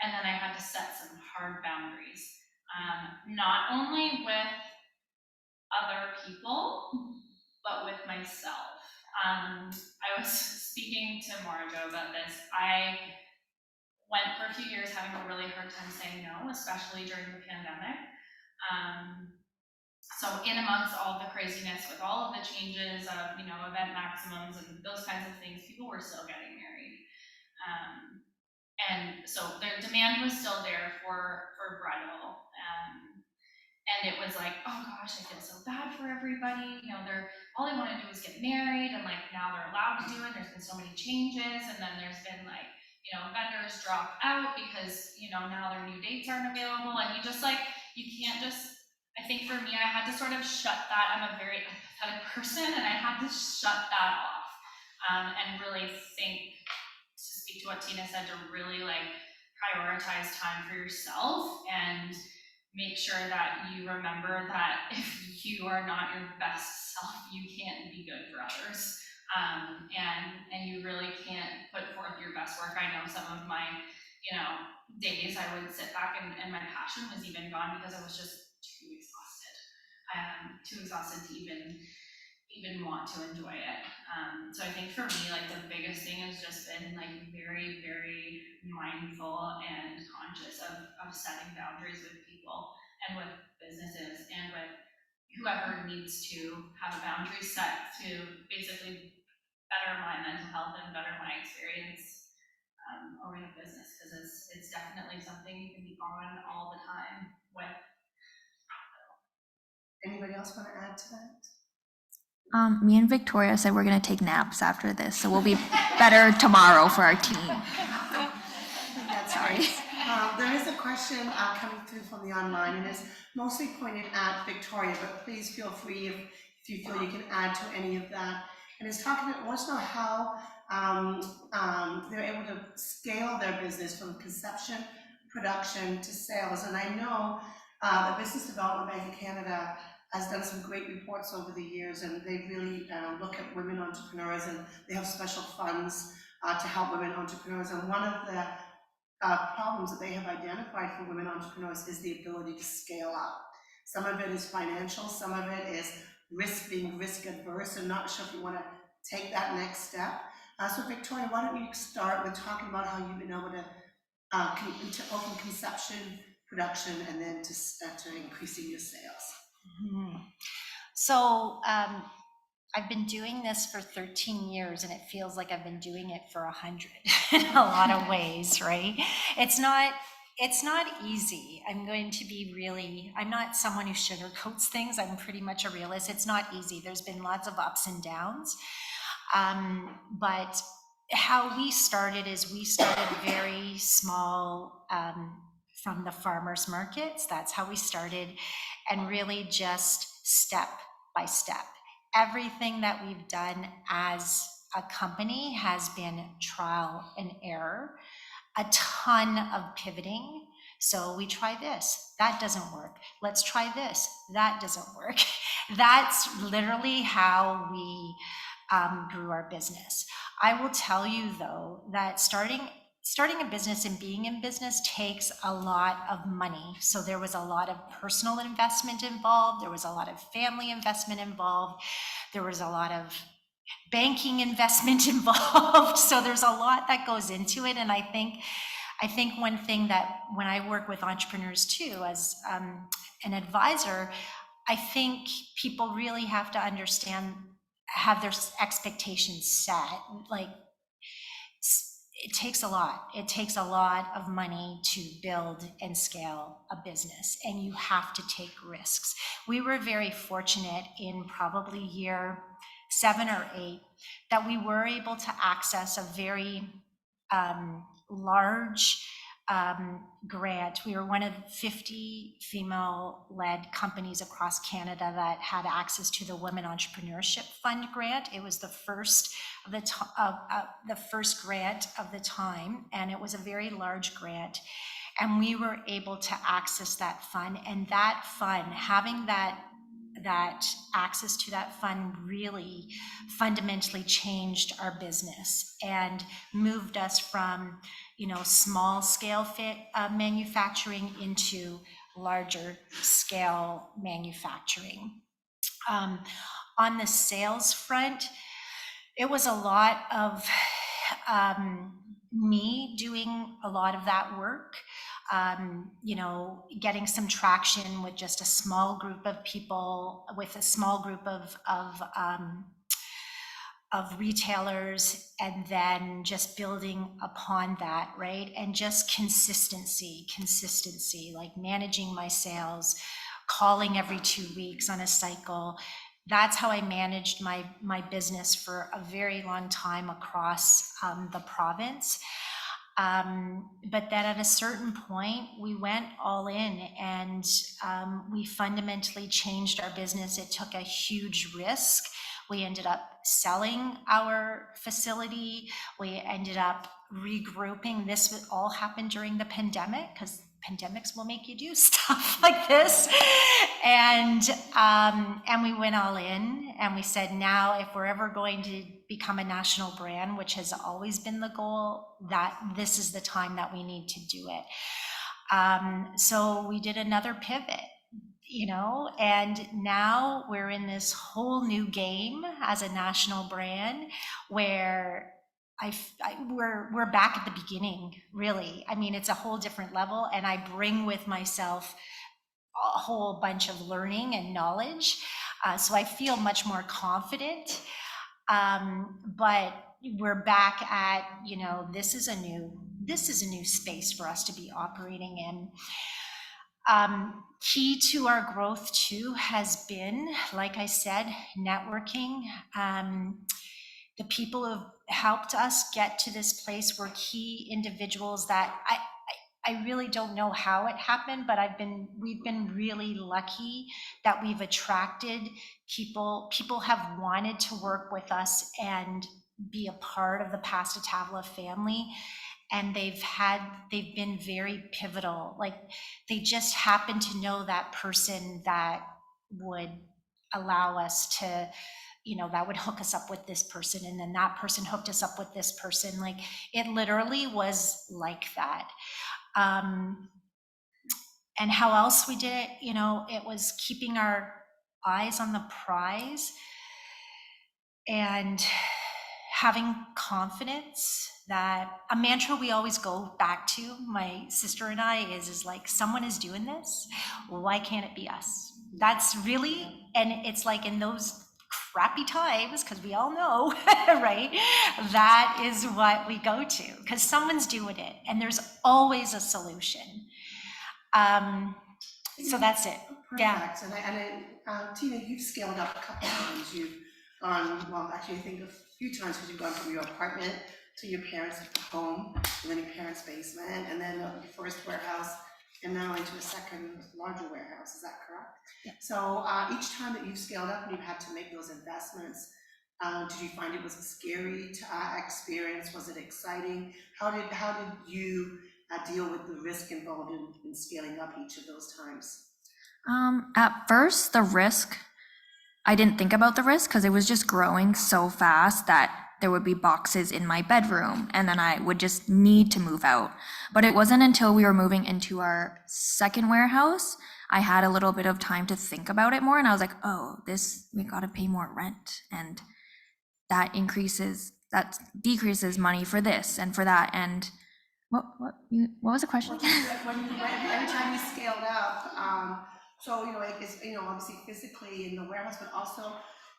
And then I had to set some hard boundaries. Not only with other people, but with myself. I was speaking to Marjo about this. I went for a few years having a really hard time saying no, especially during the pandemic. So in amongst all the craziness with all of the changes of, event maximums and those kinds of things, people were still getting married. And so the demand was still there for bridal. And it was was like, oh gosh, I feel so bad for everybody, you know, all they wanna do is get married, and like, now they're allowed to do it, there's been so many changes, and then there's been like, you know, vendors drop out because, you know, now their new dates aren't available, and you just like, you can't just, I think for me, I had to sort of shut that, I'm a very empathetic person, and I had to shut that off, and really think, to speak to what Tina said, to really like prioritize time for yourself and make sure that you remember that if you are not your best self, you can't be good for others. And you really can't put forth your best work. I know some of my, you know, days I would sit back and my passion was even gone because I was just too exhausted to even want to enjoy it. So I think for me, like the biggest thing has just been like very, very mindful and conscious of setting boundaries with people and with businesses and with whoever needs to have a boundary set to basically better my mental health and better my experience owning a business, because it's definitely something you can be on all the time with. Anybody else want to add to that? Me and Victoria said we're gonna take naps after this, so we'll be better tomorrow for our team. That's right. There is a question coming through from the online, and it's mostly pointed at Victoria, but please feel free if you feel you can add to any of that. And it's talking, it wants to know how they're able to scale their business from conception, production to sales. And I know the Business Development Bank of Canada has done some great reports over the years, and they really look at women entrepreneurs, and they have special funds to help women entrepreneurs. And one of the problems that they have identified for women entrepreneurs is the ability to scale up. Some of it is financial, some of it is being risk adverse and not sure if you want to take that next step. So Victoria, why don't you start with talking about how you've been able to open conception, production, and then to increasing your sales. So I've been doing this for 13 years, and it feels like I've been doing it for 100 in a lot of ways, right? It's not easy. I'm not someone who sugarcoats things. I'm pretty much a realist. It's not easy. There's been lots of ups and downs. But how we started is we started very small from the farmers markets. That's how we started, and really just step by step. Everything that we've done as a company has been trial and error, a ton of pivoting. So we try this, that doesn't work. Let's try this, that doesn't work. That's literally how we grew our business. I will tell you though, that starting a business and being in business takes a lot of money. So there was a lot of personal investment involved. There was a lot of family investment involved. There was a lot of banking investment involved. So there's a lot that goes into it. And I think one thing that when I work with entrepreneurs too, as an advisor, I think people really have to understand, have their expectations set. Like, it takes a lot. It takes a lot of money to build and scale a business, and you have to take risks. We were very fortunate in probably year 7 or 8 that we were able to access a very large grant. We were one of 50 female-led companies across Canada that had access to the Women Entrepreneurship Fund grant. It was the first of the first grant of the time, and it was a very large grant. And we were able to access that fund, and that fund, having that access to that fund really fundamentally changed our business and moved us from, small scale manufacturing into larger scale manufacturing. On the sales front, it was a lot of me doing a lot of that work. Getting some traction with just a small group of people, with a small group of retailers, and then just building upon that, right? And just consistency, like managing my sales, calling every 2 weeks on a cycle. That's how I managed my business for a very long time across the province. But then at a certain point, we went all in, and we fundamentally changed our business. It took a huge risk. We ended up selling our facility. We ended up regrouping. This would all happen during the pandemic, because pandemics will make you do stuff like this. And we went all in, and we said, now if we're ever going to become a national brand, which has always been the goal, that this is the time that we need to do it. So we did another pivot, you know, and now we're in this whole new game as a national brand where we're back at the beginning, really. I mean, it's a whole different level, and I bring with myself a whole bunch of learning and knowledge. So I feel much more confident. But we're back at, you know, this is a new space for us to be operating in. Key to our growth too has been, like I said, networking. The people who have helped us get to this place were key individuals that I really don't know how it happened, but we've been really lucky that we've attracted people. People have wanted to work with us and be a part of the Pasta Tavola family. And they've been very pivotal. Like, they just happen to know that person that would allow us to, you know, that would hook us up with this person, and then that person hooked us up with this person. Like, it literally was like that. And how else we did it, you know, it was keeping our eyes on the prize and having confidence. That a mantra we always go back to, my sister and I, is like, someone is doing this, why can't it be us? That's really, and it's like in those crappy times, because we all know, right? That is what we go to, because someone's doing it, and there's always a solution. So that's it. Yeah. Perfect. And Tina, you've scaled up a couple of times. You've gone, well, actually, I think a few times, because you've gone from your apartment to your parents' home, and then your parents' basement, and then your first warehouse, and now into a second larger warehouse. Is that correct? Yeah. So each time that you've scaled up and you've had to make those investments, did you find it was a scary experience? Was it exciting? How did you deal with the risk involved in scaling up each of those times? At first, the risk, I didn't think about the risk because it was just growing so fast that there would be boxes in my bedroom, and then I would just need to move out. But it wasn't until we were moving into our second warehouse, I had a little bit of time to think about it more, and I was like, oh, we gotta pay more rent, and that decreases money for this and for that. And what was the question? Every time you scaled up, so, you know, it's, you know, obviously physically in the warehouse, but also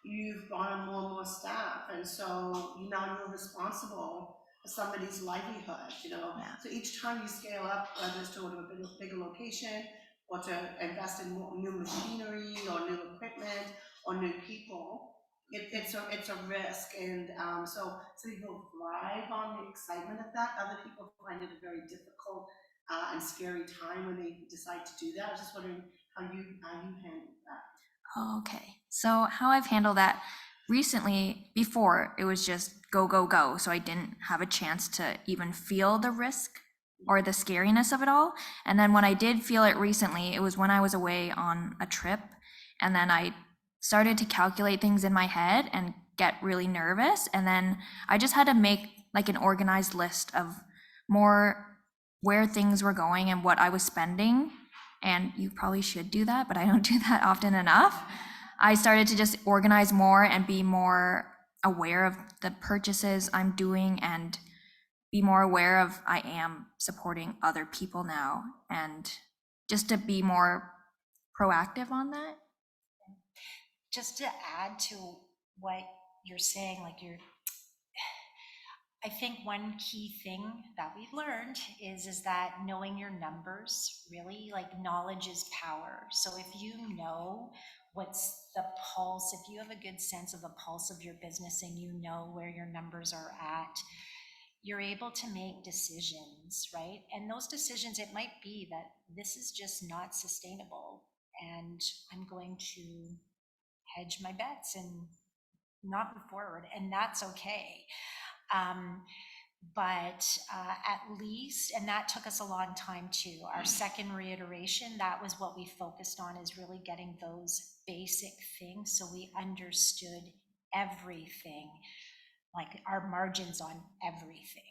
you've brought on more and more staff, and so now you're responsible for somebody's livelihood, you know. Yeah. So each time you scale up, whether it's to a bigger location, or to invest in more new machinery, or new equipment, or new people, it's a risk, and so people thrive on the excitement of that. Other people find it a very difficult and scary time when they decide to do that. I was just wondering how you handle that. Okay, so how I've handled that recently, before it was just go, go, go. So I didn't have a chance to even feel the risk or the scariness of it all. And then when I did feel it recently, it was when I was away on a trip, and then I started to calculate things in my head and get really nervous. And then I just had to make like an organized list of more where things were going and what I was spending. And you probably should do that, but I don't do that often enough. I started to just organize more and be more aware of the purchases I'm doing, and be more aware of I am supporting other people now, and just to be more proactive on that. Just to add to what you're saying, like I think one key thing that we've learned is that knowing your numbers, really, like knowledge is power. So if you know what's the pulse, if you have a good sense of the pulse of your business and you know where your numbers are at, you're able to make decisions, right? And those decisions, it might be that this is just not sustainable and I'm going to hedge my bets and not move forward, and that's okay. But at least, and that took us a long time too. Our second reiteration, that was what we focused on, is really getting those basic things so we understood everything, like our margins on everything,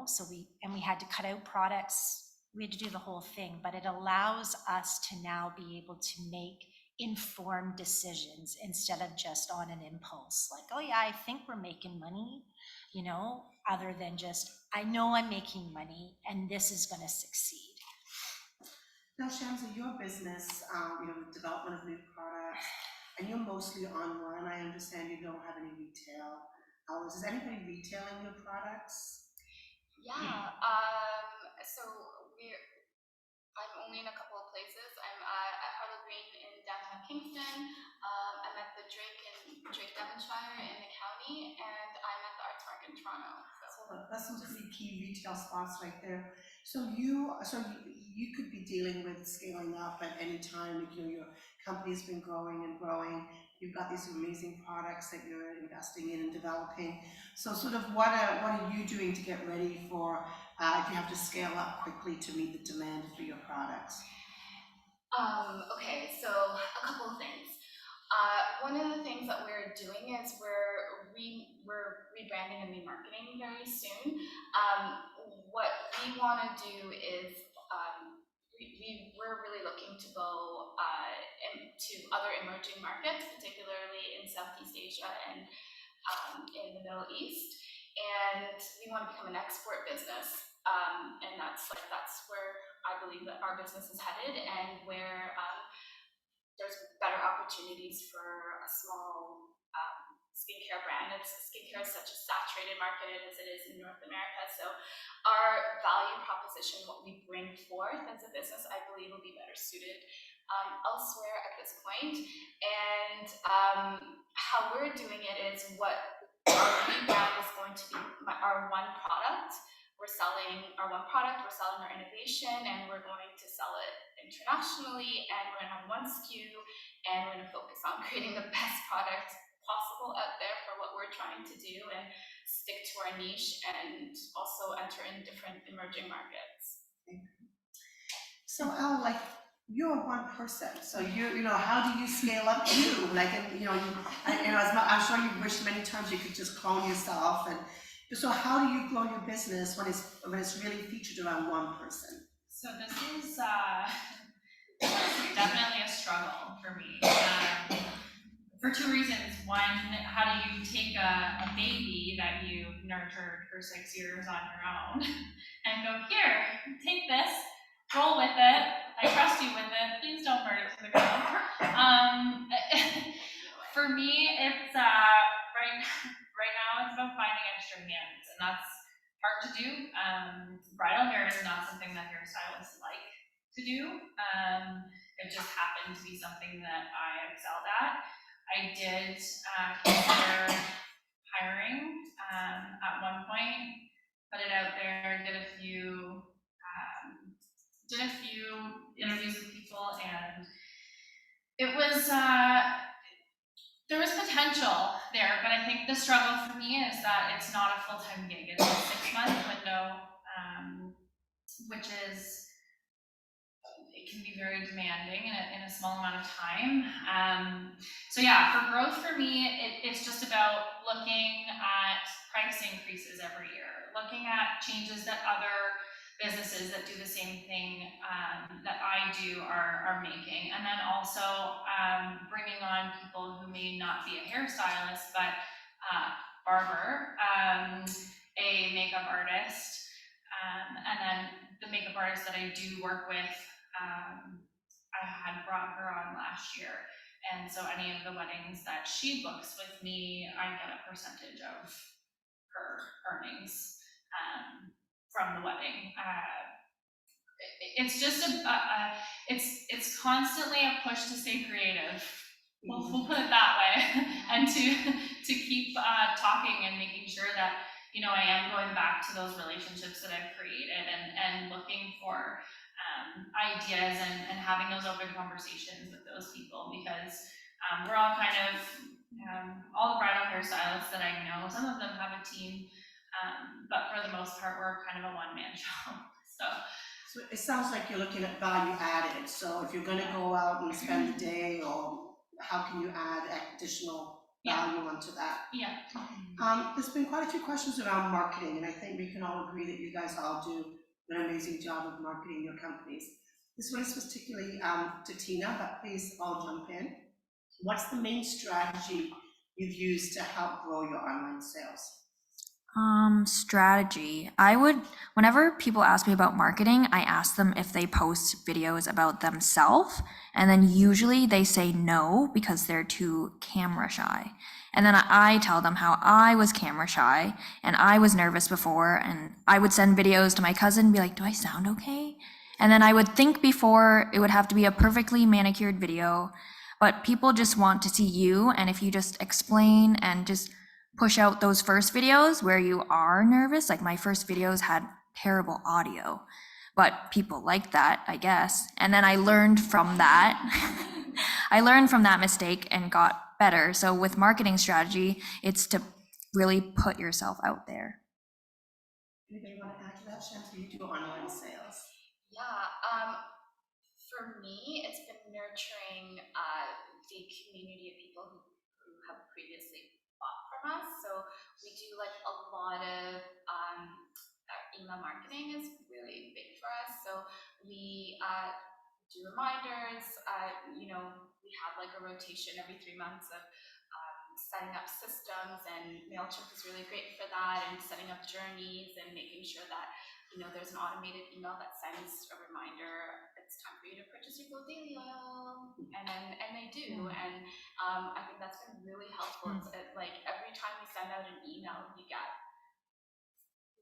so we had to cut out products, we had to do the whole thing, but it allows us to now be able to make informed decisions instead of just on an impulse, like, oh yeah, I think we're making money, other than just, I know I'm making money and this is going to succeed. Now, Shamsa, your business, development of new products, and you're mostly online. I understand you don't have any retail hours. Is anybody retailing your products? Yeah, so I'm only in a couple of places. I'm at Harlow Green in downtown Kingston. I'm at the Drake Devonshire in the county, and I'm at the Arts Park in Toronto. So that's some pretty key retail spots right there. So you could be dealing with scaling up at any time. Your company's been growing and growing. You've got these amazing products that you're investing in and developing. So sort of what are you doing to get ready for if you have to scale up quickly to meet the demand for your products? Okay, so a couple of things. One of the things that we're doing is we're rebranding and remarketing very soon. What we want to do is we're really looking to go into other emerging markets, particularly in Southeast Asia and in the Middle East, and we want to become an export business. And that's where I believe that our business is headed, and where there's better opportunities for a small skincare brand. Skincare is such a saturated market as it is in North America. So our value proposition, what we bring forth as a business, I believe will be better suited elsewhere at this point. And how we're doing it is what our rebrand is going to be our one product. We're selling our one product, we're selling our innovation, and we're going to sell it internationally, and we're gonna have one SKU, and we're gonna focus on creating the best product possible out there for what we're trying to do, and stick to our niche, and also enter in different emerging markets. So Al, you're one person, so how do you scale up you? I'm sure you've wished many times you could just clone yourself, and so how do you grow your business when it's really featured around one person? So this is definitely a struggle for me, for two reasons. One, how do you take a baby that you nurtured for 6 years on your own and go, here, take this, roll with it, I trust you with it, please don't burn it to the ground. For me, it's right now it's about finding extra hands, and that's hard to do. Bridal hair is not something that hairstylists like to do. It just happened to be something that I excelled at. I did consider hiring at one point, put it out there, did a few interviews with people, and it was there was potential there, but I think the struggle for me is that it's not a full-time gig. It's a 6-month window, which is, it can be very demanding in a small amount of time. So yeah, for growth for me, it's just about looking at price increases every year, looking at changes that other businesses that do the same thing that I do are making, and then also bringing on people who may not be a hairstylist, but barber, a makeup artist, and then the makeup artist that I do work with, I had brought her on last year, and so any of the weddings that she books with me, I get a percentage of her earnings from the wedding. It's just it's constantly a push to stay creative. We'll put it that way, and to keep talking and making sure that, you know, I am going back to those relationships that I've created and looking for ideas and having those open conversations with those people, because we're all kind of all the bridal hairstylists that I know, some of them have a team, but for the most part, we're kind of a one-man show. So it sounds like you're looking at value added, so if you're gonna go out and spend the day, or how can you add additional value onto that? Yeah. There's been quite a few questions around marketing, and I think we can all agree that you guys all do an amazing job of marketing your companies. This one is particularly to Tina, but please all jump in. What's the main strategy you've used to help grow your online sales? Strategy. Whenever people ask me about marketing, I ask them if they post videos about themselves, and then usually they say no because they're too camera shy. And then I tell them how I was camera shy and I was nervous before, and I would send videos to my cousin and be like, do I sound okay? And then I would think before it would have to be a perfectly manicured video, but people just want to see you, and if you just explain and just push out those first videos where you are nervous, like my first videos had terrible audio, but people like that, I guess. And then I learned from that. I learned from that mistake and got better. So with marketing strategy, it's to really put yourself out there. Anybody want to add to that, Chantal? You do online sales. Yeah, for me, it's been nurturing the community of people who have previously bought from us. So we do like a lot of email marketing is really big for us. So we do reminders. You know, we have like a rotation every 3 months of setting up systems, and MailChimp is really great for that, and setting up journeys and making sure that, you know, there's an automated email that sends a reminder, it's time for you to purchase your Gold Daily oil, and they do, and I think that's been really helpful. It's like every time we send out an email, we get,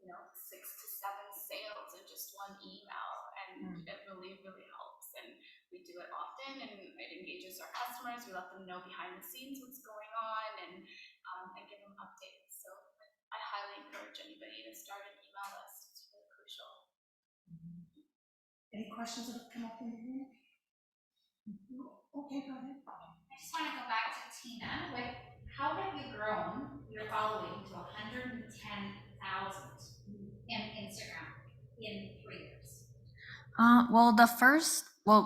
you know, 6 to 7 sales in just one email, and it really, really helps. And we do it often, and it engages our customers. We let them know behind the scenes what's going on, and give them updates. So I highly encourage anybody to start an email list. It's really crucial. Any questions that have come up in the room? Okay, go ahead. I just want to go back to Tina. How have you grown your following to 110,000 in Instagram in 3 years?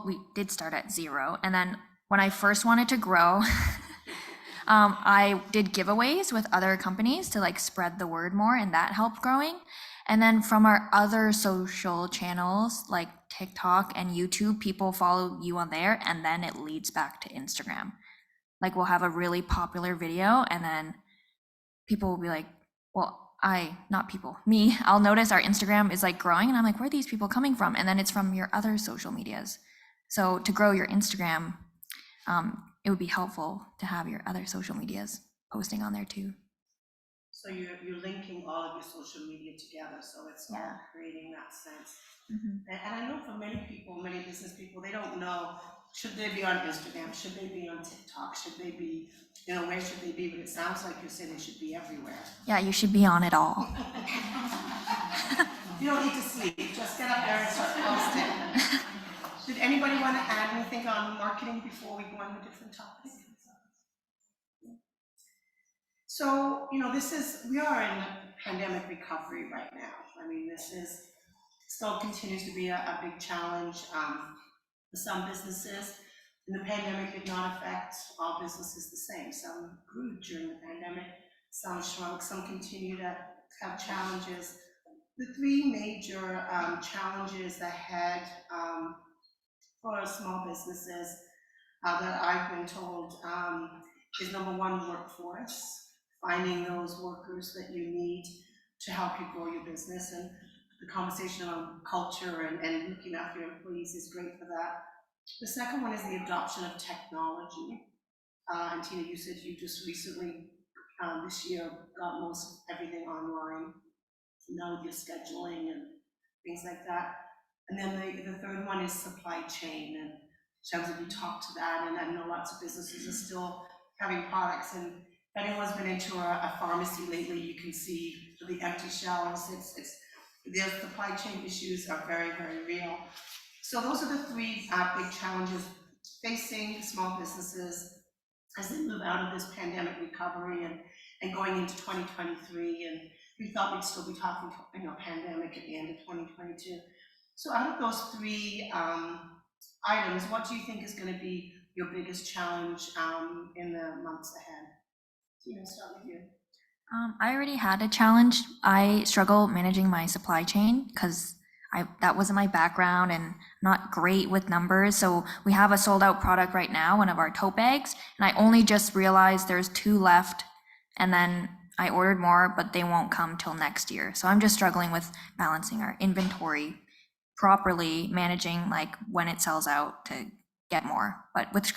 We did start at 0. And then when I first wanted to grow, I did giveaways with other companies to like spread the word more, and that helped growing. And then from our other social channels like TikTok and YouTube, people follow you on there, and then it leads back to Instagram. Like we'll have a really popular video, and then people will be like, I'll notice our Instagram is like growing, and I'm like, where are these people coming from? And then it's from your other social medias. So to grow your Instagram, it would be helpful to have your other social medias posting on there too. So you're linking all of your social media together, so it's all creating that sense. And I know for many people, many business people, they don't know, should they be on Instagram? Should they be on TikTok? Should they be, you know, where should they be? But it sounds like you're saying they should be everywhere. Yeah, you should be on it all. You don't need to sleep, just get up there and start posting. Did anybody want to add anything on marketing before we go on to different topics? So, you know, we are in pandemic recovery right now. I mean, this still continues to be a big challenge for some businesses. And the pandemic did not affect all businesses the same. Some grew during the pandemic, some shrunk, some continue to have challenges. The 3 major challenges ahead for small businesses that I've been told is number 1, workforce. Finding those workers that you need to help you grow your business, and the conversation on culture and looking after your employees is great for that. The second one is the adoption of technology. And Tina, you said you just recently this year got most of everything online. Now with your scheduling and things like that. And then the third one is supply chain, and Shams, if you talk to that, and I know lots of businesses are still having products, and if anyone's been into a pharmacy lately, you can see the empty shelves. Their supply chain issues are very, very real. So those are the three big challenges facing small businesses as they move out of this pandemic recovery and going into 2023. And we thought we'd still be talking, pandemic at the end of 2022. So out of those three items, what do you think is going to be your biggest challenge in the months ahead? Tina, start with you. I already had a challenge. I struggle managing my supply chain because that wasn't my background and not great with numbers. So we have a sold out product right now, one of our tote bags, and I only just realized there's 2 left, and then I ordered more, but they won't come till next year. So I'm just struggling with balancing our inventory properly, managing like when it sells out to get more. But with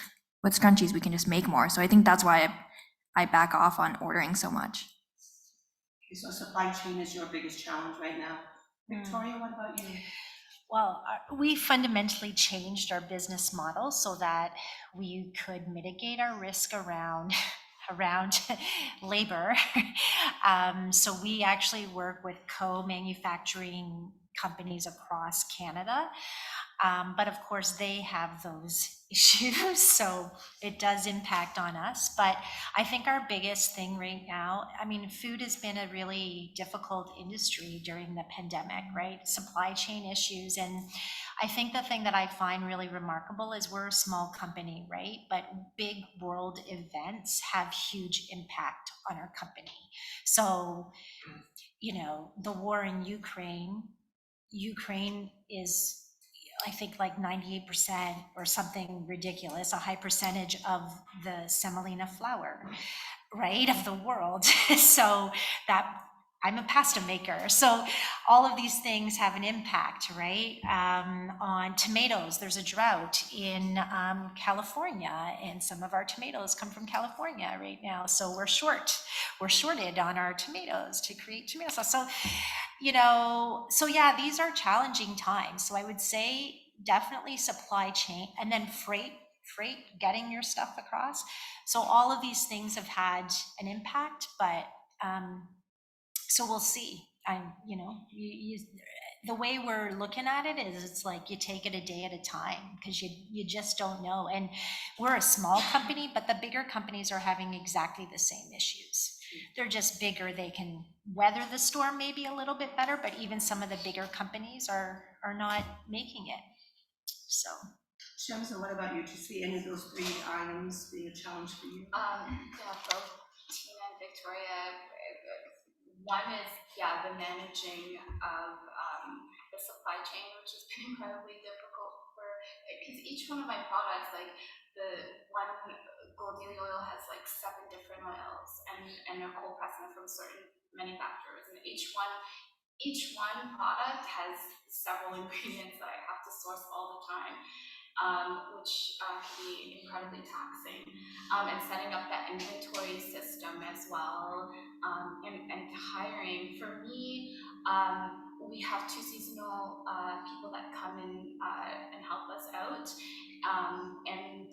scrunchies, we can just make more. So I think that's why I back off on ordering so much. Okay, so supply chain is your biggest challenge right now. Victoria, what about you? Well, we fundamentally changed our business model so that we could mitigate our risk around labor. So we actually work with co-manufacturing companies across Canada. But of course, they have those issues, so it does impact on us. But I think our biggest thing right now, I mean, food has been a really difficult industry during the pandemic, right? Supply chain issues. And I think the thing that I find really remarkable is we're a small company, right? But big world events have huge impact on our company. So, the war in Ukraine is, I think, like 98% or something ridiculous, a high percentage of the semolina flour, right, of the world. So that I'm a pasta maker. So all of these things have an impact, right? On tomatoes, there's a drought in California, and some of our tomatoes come from California right now. So we're shorted on our tomatoes to create tomato sauce. So, so yeah, these are challenging times. So I would say definitely supply chain, and then freight, getting your stuff across. So all of these things have had an impact, but so we'll see. The way we're looking at it is, it's like you take it a day at a time, because you just don't know. And we're a small company, but the bigger companies are having exactly the same issues. They're just bigger. They can weather the storm maybe a little bit better, but even some of the bigger companies are not making it. So. Shamsa, what about you? Do you see any of those three items being a challenge for you? Yeah, both Tina and Victoria. One is, the managing of the supply chain, which has been incredibly difficult because each one of my products, like the one Goldilly oil has like 7 different oils, and they're cold pressing from certain manufacturers, and each one product has several ingredients that I have to source all the time. Which can be incredibly taxing, and setting up that inventory system as well, and hiring. For me, we have 2 seasonal people that come in and help us out, and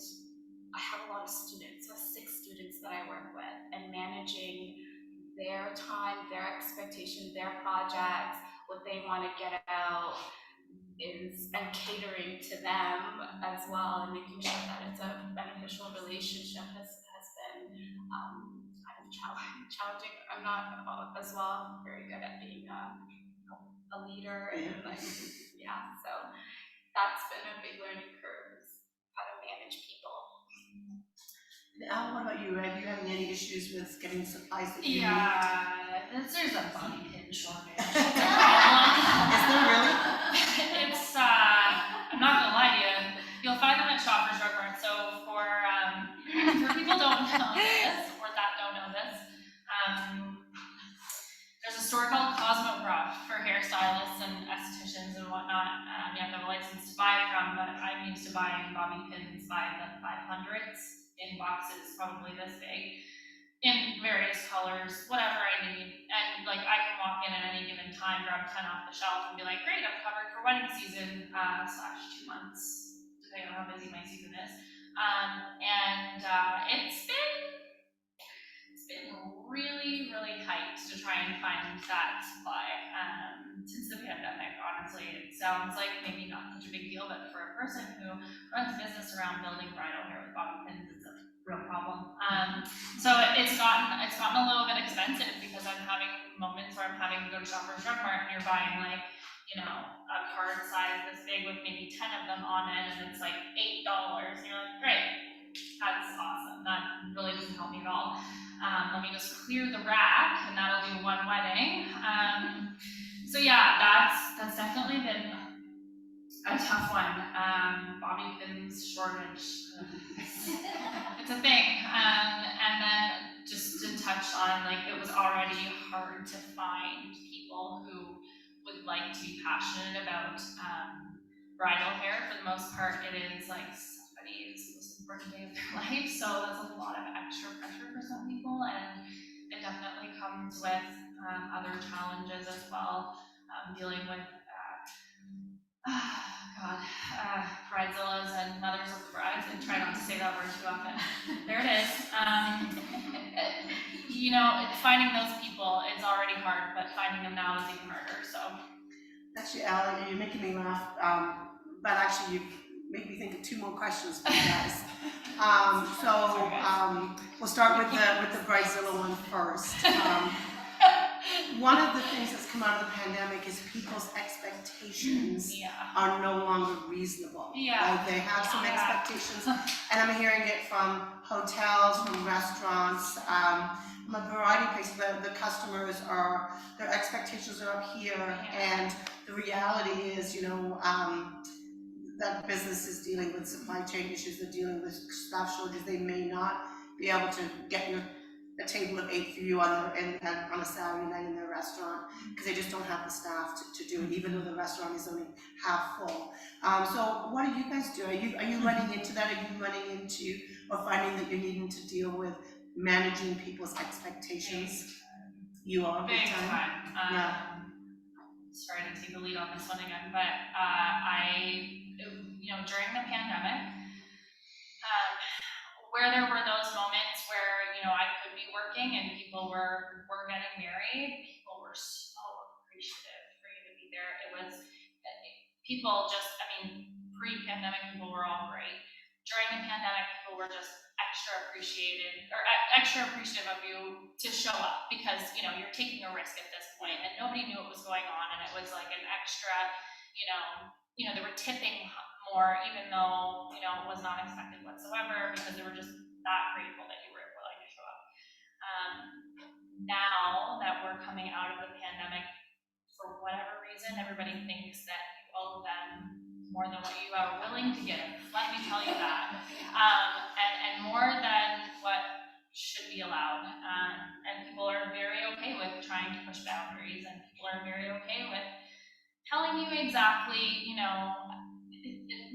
I have a lot of students. So 6 students that I work with, and managing their time, their expectations, their projects, what they want to get out, and catering to them as well, and making sure that it's a beneficial relationship has been kind of challenging. I'm not as well very good at being a leader, and so that's been a big learning curve, is how to manage people. Al, what about you? Are you having any issues with getting supplies that you need? Yeah, there's a bobby pin shortage. Is there really? It's, I'm not gonna lie to you, you'll find them at Shoppers Drug Mart. So for people don't know this, or that don't know this, there's a store called Cosmo Brush for hairstylists and estheticians and whatnot. You have to have a license to buy it from, but I'm used to buying bobby pins by the 500s in boxes, probably this big. in various colors, whatever I need. And like I can walk in at any given time, grab 10 off the shelf and be like, great, I'm covered for wedding season, / 2 months, depending on how busy my season is. It's been really, really tight to try and find that supply. Since the pandemic, honestly, it sounds like maybe not such a big deal, but for a person who runs a business around building bridal hair with bobby pins, it's a real problem. So it's gotten a little bit expensive because I'm having moments where I'm having to go to Shoppers Drug Mart and you're buying like, a card size this big with maybe 10 of them on it, and it's like $8, and you're like, great, that's awesome. That really doesn't help me at all. Let me just clear the rack, and that'll do one wedding. So yeah, that's definitely been a tough one. Bobby pins shortage. It's a thing. And then just to touch on, like, it was already hard to find people who would like to be passionate about bridal hair. For the most part, it is like somebody's most important day of their life. So that's a lot of extra pressure for some people, and it definitely comes with other challenges as well. Dealing with bridezillas and mothers of the brides, and try not to say that word too often. There it is. Finding those people is already hard, but finding them now is even harder. So, Actually, Ally, you're making me laugh, but actually you made me think of 2 more questions for you guys. We'll start with the bridezilla one first. One of the things that's come out of the pandemic is people's expectations are no longer reasonable. Like they have some expectations, and I'm hearing it from hotels, from restaurants, from a variety of places. The customers their expectations are up here, and the reality is, that business is dealing with supply chain issues, they're dealing with staff shortages, they may not be able to get a table of 8 for you on a Saturday night in their restaurant, because they just don't have the staff to do it, even though the restaurant is only half full. So what do you guys do? Are you running into that? Are you running into or finding that you're needing to deal with managing people's expectations? You are big time. Sorry to take the lead on this one again, but during the pandemic, where there were those moments where, I could be working and people were getting married, people were so appreciative for you to be there. It was, pre-pandemic, people were all great. During the pandemic, people were just extra appreciative of you to show up, because, you're taking a risk at this point, and nobody knew what was going on, and it was like an extra, they were tipping more, even though, it was not expected whatsoever, because they were just that grateful that you were willing to show up. Now that we're coming out of the pandemic, for whatever reason, everybody thinks that you owe them more than what you are willing to give. Let me tell you that. And more than what should be allowed. And people are very okay with trying to push boundaries, and people are very okay with telling you exactly,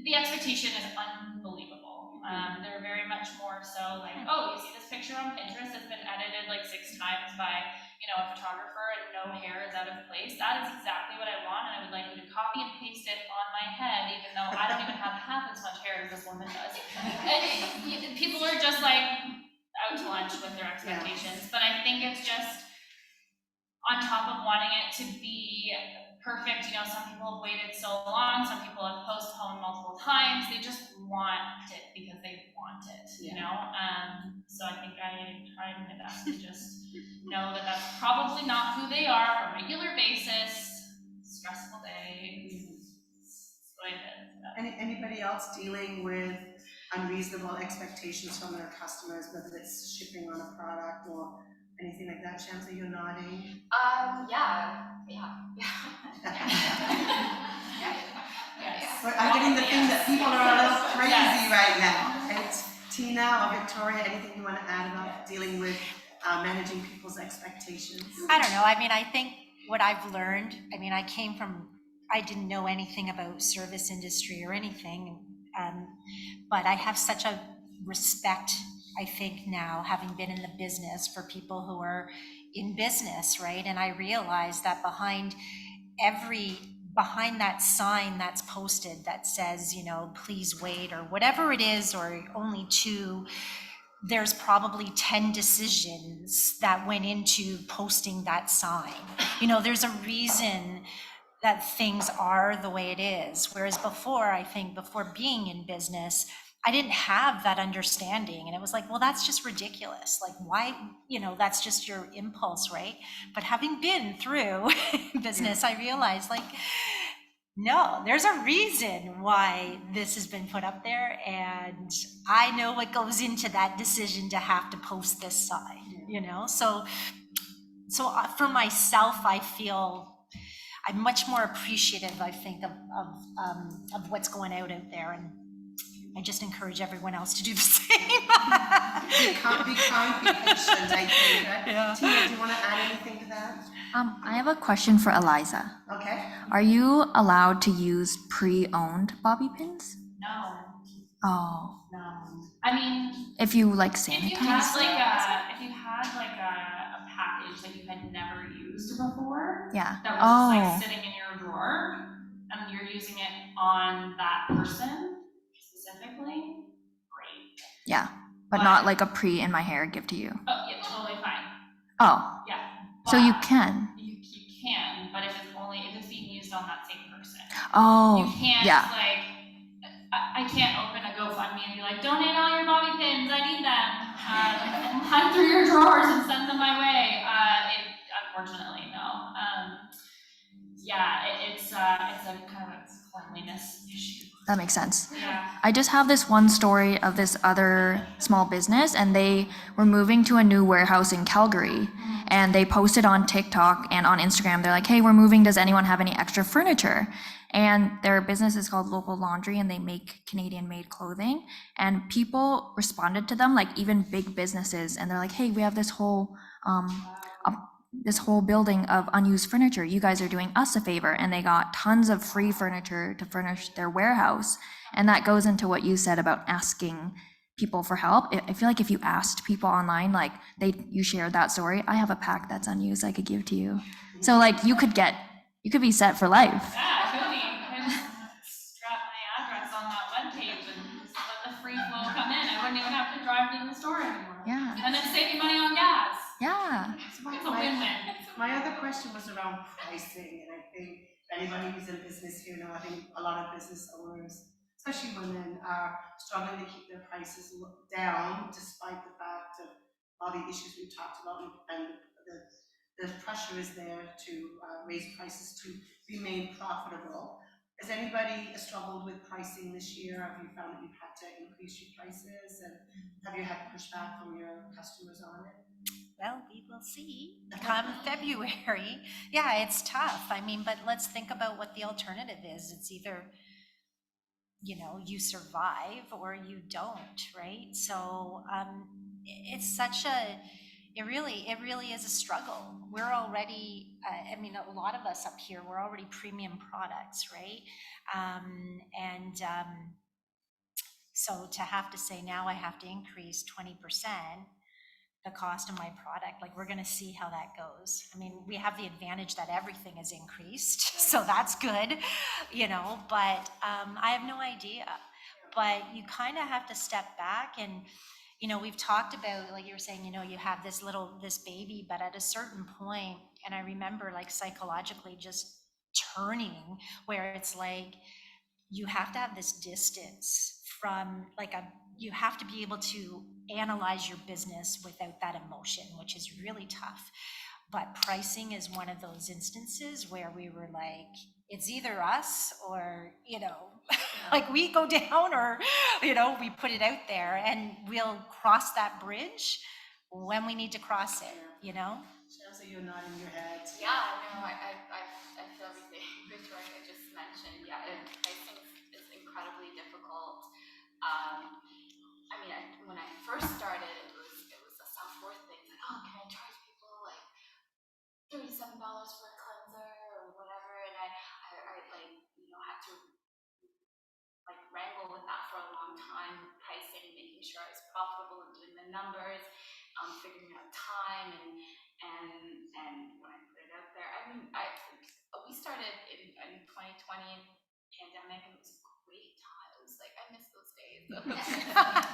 the expectation is unbelievable. They're very much more so like, oh, you see this picture on Pinterest, it's been edited like 6 times by, a photographer, and no hair is out of place. That is exactly what I want, and I would like you to copy and paste it on my head, even though I don't even have half as much hair as this woman does. People are just like out to lunch with their expectations, but I think it's just on top of wanting it to be perfect. Some people have waited so long, some people have postponed multiple times. They just want it because they want it, So I think I try my best to just know that that's probably not who they are on a regular basis. Stressful day. Anybody else dealing with unreasonable expectations from their customers, whether it's shipping on a product or anything like that? Shamsa, you're nodding. I'm getting the thing that people are a little crazy right now. It's Tina or Victoria, anything you want to add about dealing with managing people's expectations? I don't know. I think what I've learned, I didn't know anything about service industry or anything, but I have such a respect I think now, having been in the business for people who are in business, right? And I realize that behind that sign that's posted that says, you know, please wait, or whatever it is, or only 2, there's probably 10 decisions that went into posting that sign. You know, there's a reason that things are the way it is. Whereas before, I think before being in business, I didn't have that understanding. And it was like, well, that's just ridiculous. Like, why, you know, that's just your impulse, right? But having been through business, I realized, like, no, there's a reason why this has been put up there. And I know what goes into that decision to have to post this sign, you know? So for myself, I feel I'm much more appreciative, I think, of what's going out there, and I just encourage everyone else to do the same. Be kind, be patient, I think. Right? Yeah. Tina, do you want to add anything to that? I have a question for Eliza. Okay. Are you allowed to use pre-owned bobby pins? No, Oh, I mean, if you like if you sanitize? had like a package that you had never used before, Yeah. that was just Oh, like sitting in your drawer, and you're using it on that person specifically, great. yeah, but not like a pre in my hair give to you. Oh, yeah, totally fine, Oh, yeah. so you But can. You can, but if it's being used on that same person. Oh, You can't, yeah. like, I can't open a GoFundMe and be like, donate all your bobby pins, I need them. Hunt through your drawers and send them my way. Unfortunately, no. It's a kind of a cleanliness issue. That makes sense. Yeah. I just have this one story of this other small business, and they were moving to a new warehouse in Calgary, and they posted on TikTok and on Instagram. They're like, hey, we're moving. Does anyone have any extra furniture? And their business is called Local Laundry, and they make Canadian-made clothing. And people responded to them, like even big businesses, and they're like, hey, we have this whole building of unused furniture. You guys are doing us a favor. And they got tons of free furniture to furnish their warehouse. And that goes into what you said about asking people for help. I feel like if you asked people online, like you shared that story, I have a pack that's unused I could give to you. So like you could be set for life. Yeah, could be. I just strap my address on that webpage and just let the free flow come in. I wouldn't even have to drive to the store anymore. Yeah. And then save you money on gas. Yeah. It's a win-win. My other question was around pricing, and I think anybody who's in business here now, I think a lot of business owners, especially women, are struggling to keep their prices down despite the fact of all the issues we talked about, and the pressure is there to raise prices to remain profitable. Has anybody struggled with pricing this year? Have you found that you've had to increase your prices, and have you had pushback from your customers on it? Well, we will see come February. Yeah, it's tough. I mean, but let's think about what the alternative is. It's either, you know, you survive or you don't, right? So it's such it really is a struggle. We're already, I mean, a lot of us up here, we're already premium products, right? So to have to say now I have to increase 20%, the cost of my product, like we're going to see how that goes. I mean, we have the advantage that everything is increased, so that's good, you know, but I have no idea. But you kind of have to step back and, you know, we've talked about, like you were saying, you know, you have this baby, but at a certain point, and I remember like psychologically just turning where it's like, you have to have this distance from you have to be able to analyze your business without that emotion, which is really tough. But pricing is one of those instances where we were like, it's either us or, you know, like we go down or, you know, we put it out there, and we'll cross that bridge when we need to cross it, you know? Chelsea, you're nodding your head. Yeah, no, I feel everything Victoria just mentioned. Yeah, pricing is incredibly difficult. I mean, when I first started, it was a self-worth thing. Like, oh, can I charge people like $37 for a cleanser or whatever? And I like, you know, had to like wrangle with that for a long time, pricing, making sure I was profitable and doing my the numbers, figuring out time and when I put it out there. I mean, we started in 2020 pandemic, and it was a great time. It was like, I miss those days of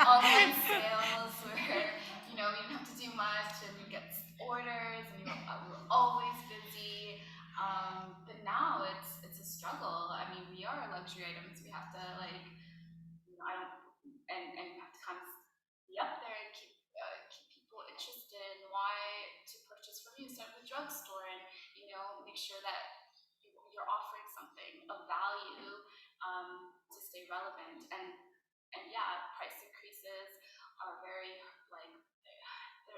online sales where, you know, you didn't have to do much and you get orders and we were always busy. But now it's a struggle. I mean, we are luxury items. We have to, like, you know, and you have to kind of be up there and keep people interested in why to purchase from you instead of the drugstore, and, you know, make sure that you're offering something of value to stay relevant. And yeah, price increases are very, like,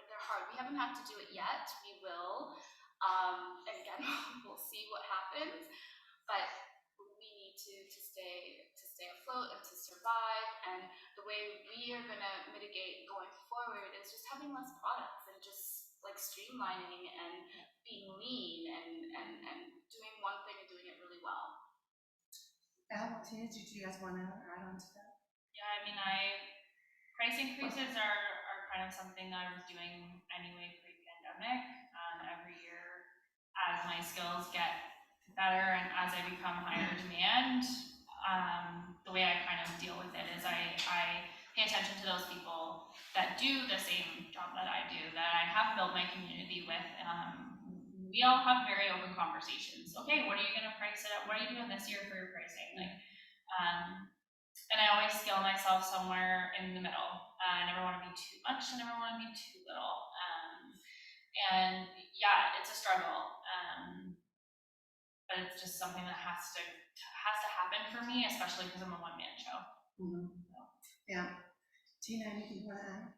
they're hard. We haven't had to do it yet. We will. And again, we'll see what happens. But we need to stay afloat and to survive. And the way we are gonna mitigate going forward is just having less products and just like streamlining and being lean and doing one thing and doing it really well. Tina, did you guys want to add on to that? Yeah, I mean, price increases are kind of something that I was doing anyway pre-pandemic. Every year, as my skills get better and as I become higher demand, the way I kind of deal with it is I pay attention to those people that do the same job that I do, that I have built my community with. We all have very open conversations. Okay, what are you gonna price it at? What are you doing this year for your pricing? Like, and I always scale myself somewhere in the middle. I never want to be too much. I never want to be too little. And yeah, it's a struggle. But it's just something that has to happen for me, especially because I'm a one-man show. Mm-hmm. So. Yeah. Tina, anything you want to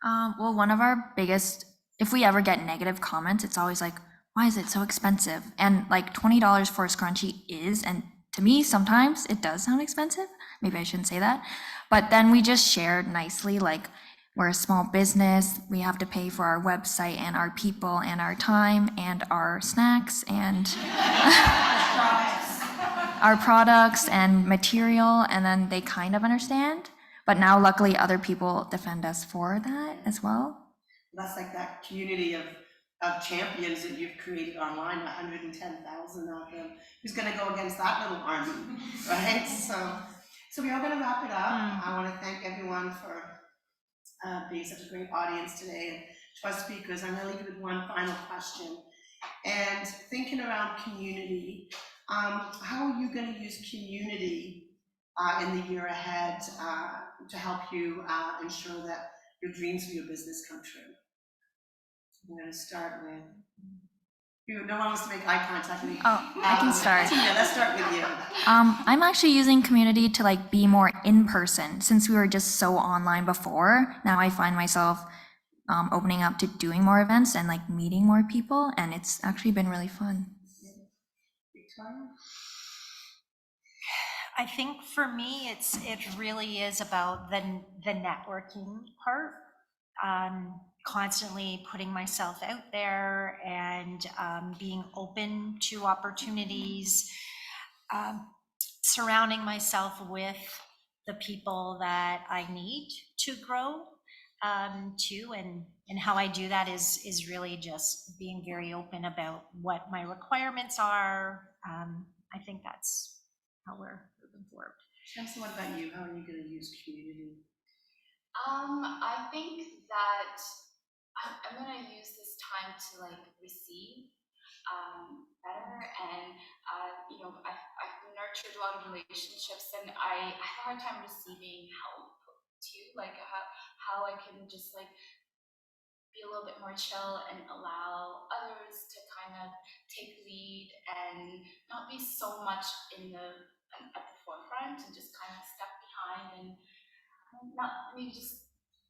add? Well, one of our biggest, if we ever get negative comments, it's always like, why is it so expensive? And like $20 for a scrunchie is, and to me, sometimes it does sound expensive. Maybe I shouldn't say that. But then we just shared nicely, like, we're a small business. We have to pay for our website and our people and our time and our snacks and our products and material. And then they kind of understand. But now, luckily, other people defend us for that as well. That's like that community of champions that you've created online, 110,000 of them. Who's going to go against that little army, right? So we are going to wrap it up. I want to thank everyone for being such a great audience today. And to our speakers, I'm going to leave you with one final question. And thinking around community, how are you going to use community in the year ahead to help you ensure that your dreams for your business come true? I'm going to start with you. No one wants to make eye contact with me. Oh, I can start. Tina, let's start with you. I'm actually using community to like be more in person. Since we were just so online before, now I find myself opening up to doing more events and like meeting more people, and it's actually been really fun. Victoria? I think for me, it really is about the networking part. Constantly putting myself out there and being open to opportunities, surrounding myself with the people that I need to grow too, and how I do that is really just being very open about what my requirements are. I think that's how we're moving forward. Shamsa, what about you? How are you going to use community? I think that I'm gonna use this time to like receive better, and you know, I've nurtured a lot of relationships, and I have a hard time receiving help too, like how I can just like be a little bit more chill and allow others to kind of take lead and not be so much at the forefront, and just kind of step behind and not maybe just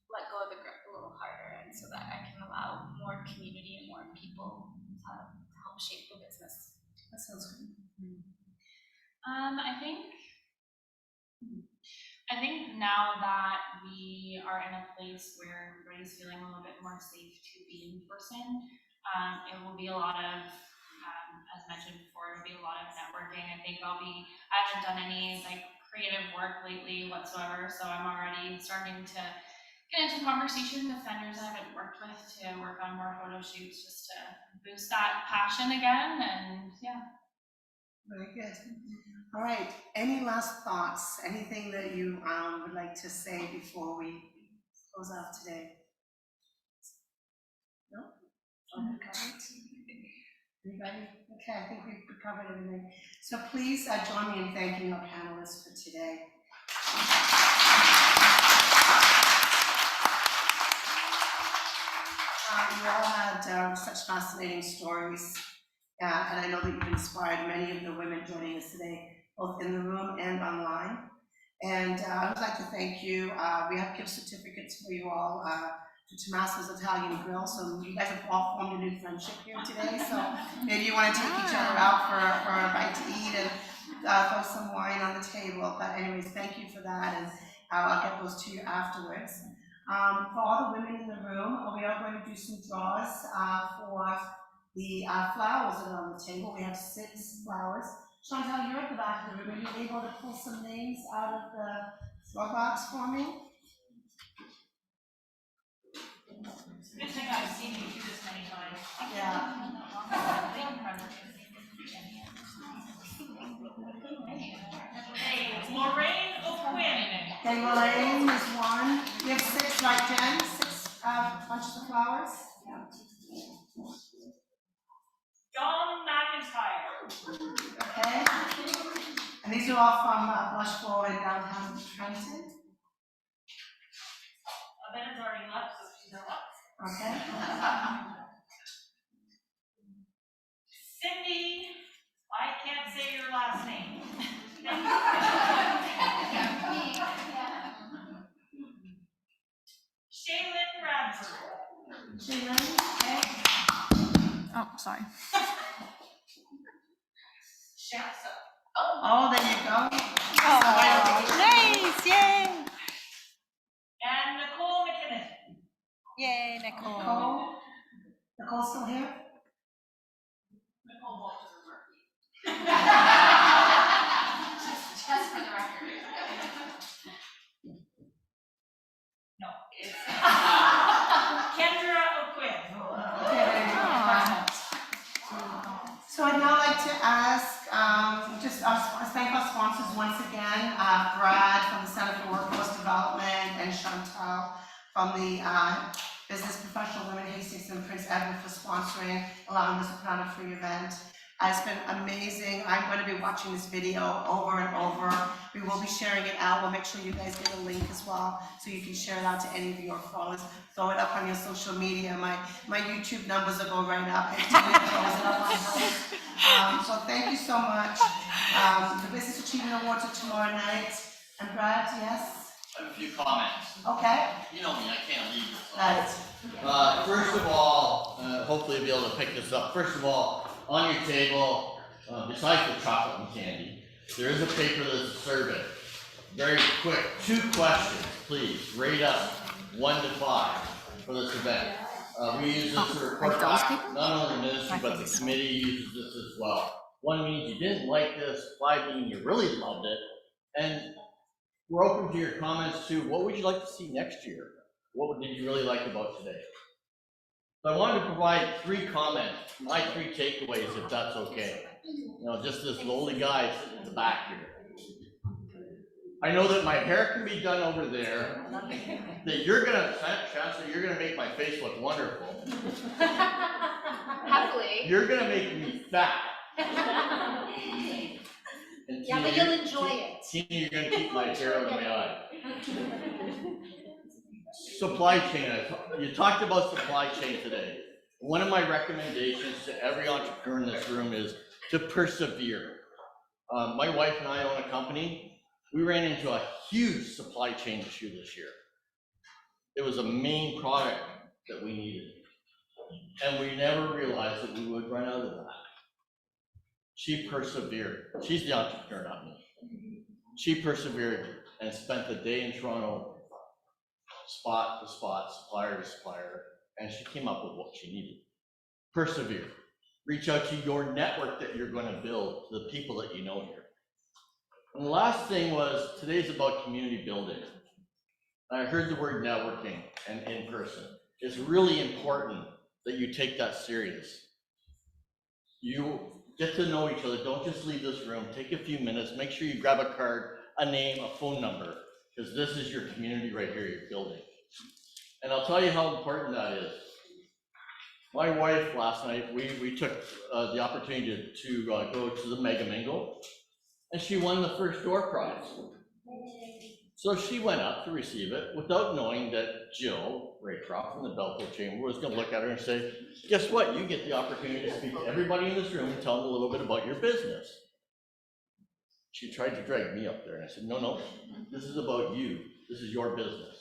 let go of the grip a little harder, and so that I can allow more community and more people to help shape the business. That sounds good. I think now that we are in a place where everybody's feeling a little bit more safe to be in person, it will be a lot of, as mentioned before, it will be a lot of networking. I haven't done any like creative work lately whatsoever, so I'm already starting to get into conversation with vendors I haven't worked with to work on more photo shoots, just to boost that passion again, and yeah. Very good. All right, any last thoughts? Anything that you would like to say before we close out today? No? Okay. Anybody? Okay, I think we've covered everything. So please join me in thanking our panelists for today. You all had such fascinating stories. And I know that you've inspired many of the women joining us today, both in the room and online. And I would like to thank you. We have gift certificates for you all to Tomaso's Italian Grill. So you guys have all formed a new friendship here today. So maybe you want to take each other out for a bite to eat and throw some wine on the table. But anyways, thank you for that. And I'll get those to you afterwards. For all the women in the room, we are going to do some draws for the flowers that are on the table. We have 6 flowers. Chantal, you're at the back of the room. Are you able to pull some names out of the draw box for me? Good thing I've seen you do this many times. Yeah. Hey, Lorraine O'Quinn. Okay, Lorraine is 1. You have 6, right, Jen? 6 bunches of flowers? Dawn McIntyre. Okay. And these are all from Blush Flow in downtown Trenton. Amanda's already left, so she's not left. Okay. Cindy, I can't say your last name. Shaylin Radford. Shaylin, okay. Oh, sorry. Shasta. Oh, there you go. Oh, nice, yay! And Nicole McKinnon. Yay, Nicole. Nicole? Nicole's still here? Nicole walked to the work. Just for the record. No, it's Kendra O'Quinn. So I'd now like to ask, thank our sponsors once again, Brad from the Center for Workforce Development and Chantal from the Business Professional Women Hastings and Prince Edward for sponsoring, allowing us to put on a free event. It's been amazing. I'm going to be watching this video over and over. We will be sharing it out. We'll make sure you guys get a link as well, so you can share it out to any of your followers. Throw it up on your social media. My YouTube numbers will go right up. Throws it up on those. So thank you so much. The Business Achievement Awards are tomorrow night. And Brad, yes? I have a few comments. Okay. You know me, I can't leave this. Right. First of all, hopefully you'll be able to pick this up. First of all, on your table, besides the chocolate and candy, there is a paper that's a survey. Very quick, 2 questions, please. Rate us 1 to 5 for this event. We use this to report back, not only the ministry, but the committee uses this as well. 1 means you didn't like this, 5 means you really loved it. And we're open to your comments too. What would you like to see next year? What did you really like about today? So I wanted to provide 3 comments, my 3 takeaways, if that's okay. You know, just this lowly guy sitting in the back here. I know that my hair can be done over there, that you're gonna, Chancellor, you're gonna make my face look wonderful. Happily. You're gonna make me fat. And Yeah, but Tina, you'll enjoy it. Tina, you're gonna keep my hair out of my eye. Supply chain, you talked about supply chain today. One of my recommendations to every entrepreneur in this room is to persevere. My wife and I own a company. We ran into a huge supply chain issue this year. It was a main product that we needed. And we never realized that we would run out of that. She persevered. She's the entrepreneur, not me. She persevered and spent the day in Toronto, spot to spot, supplier to supplier, and she came up with what she needed. Persevere. Reach out to your network that you're going to build, to the people that you know here. And the last thing was, today's about community building. I heard the word networking and in person. It's really important that you take that serious. You get to know each other. Don't just leave this room. Take a few minutes. Make sure you grab a card, a name, a phone number, because this is your community right here you're building. And I'll tell you how important that is. My wife last night, we took the opportunity to go to the Mega Mingle, and she won the first door prize. So she went up to receive it without knowing that Jill Raycroft from the Belleville Chamber was going to look at her and say, guess what? You get the opportunity to speak to everybody in this room and tell them a little bit about your business. She tried to drag me up there, and I said, no, this is about you. This is your business.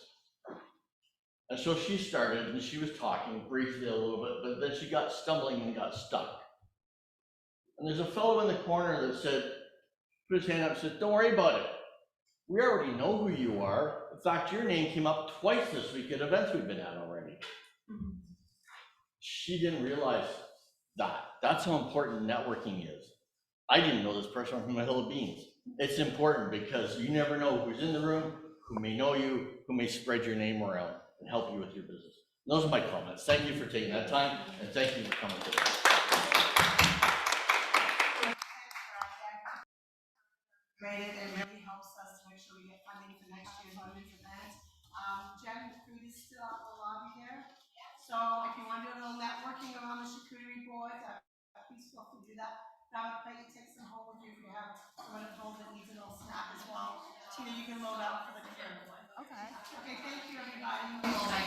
And so she started, and she was talking briefly a little bit, but then she got stumbling and got stuck. And there's a fellow in the corner that said, put his hand up and said, don't worry about it. We already know who you are. In fact, your name came up twice this week at events we've been at already. She didn't realize that. That's how important networking is. I didn't know this person from a hill of beans. It's important because you never know who's in the room, who may know you, who may spread your name around and help you with your business. Those are my comments. Thank you for taking that time, and thank you for coming today. Great, it really helps us to make sure we get funding for next year's women's event. Jen, the food is still out in the lobby there. So if you want to do a little networking around the charcuterie board, please feel free to do that. Grab a plate, take some home with you if you have someone at home that needs a little snack as well. Tina, you can load out for the crew. Okay. Okay, thank you, everybody.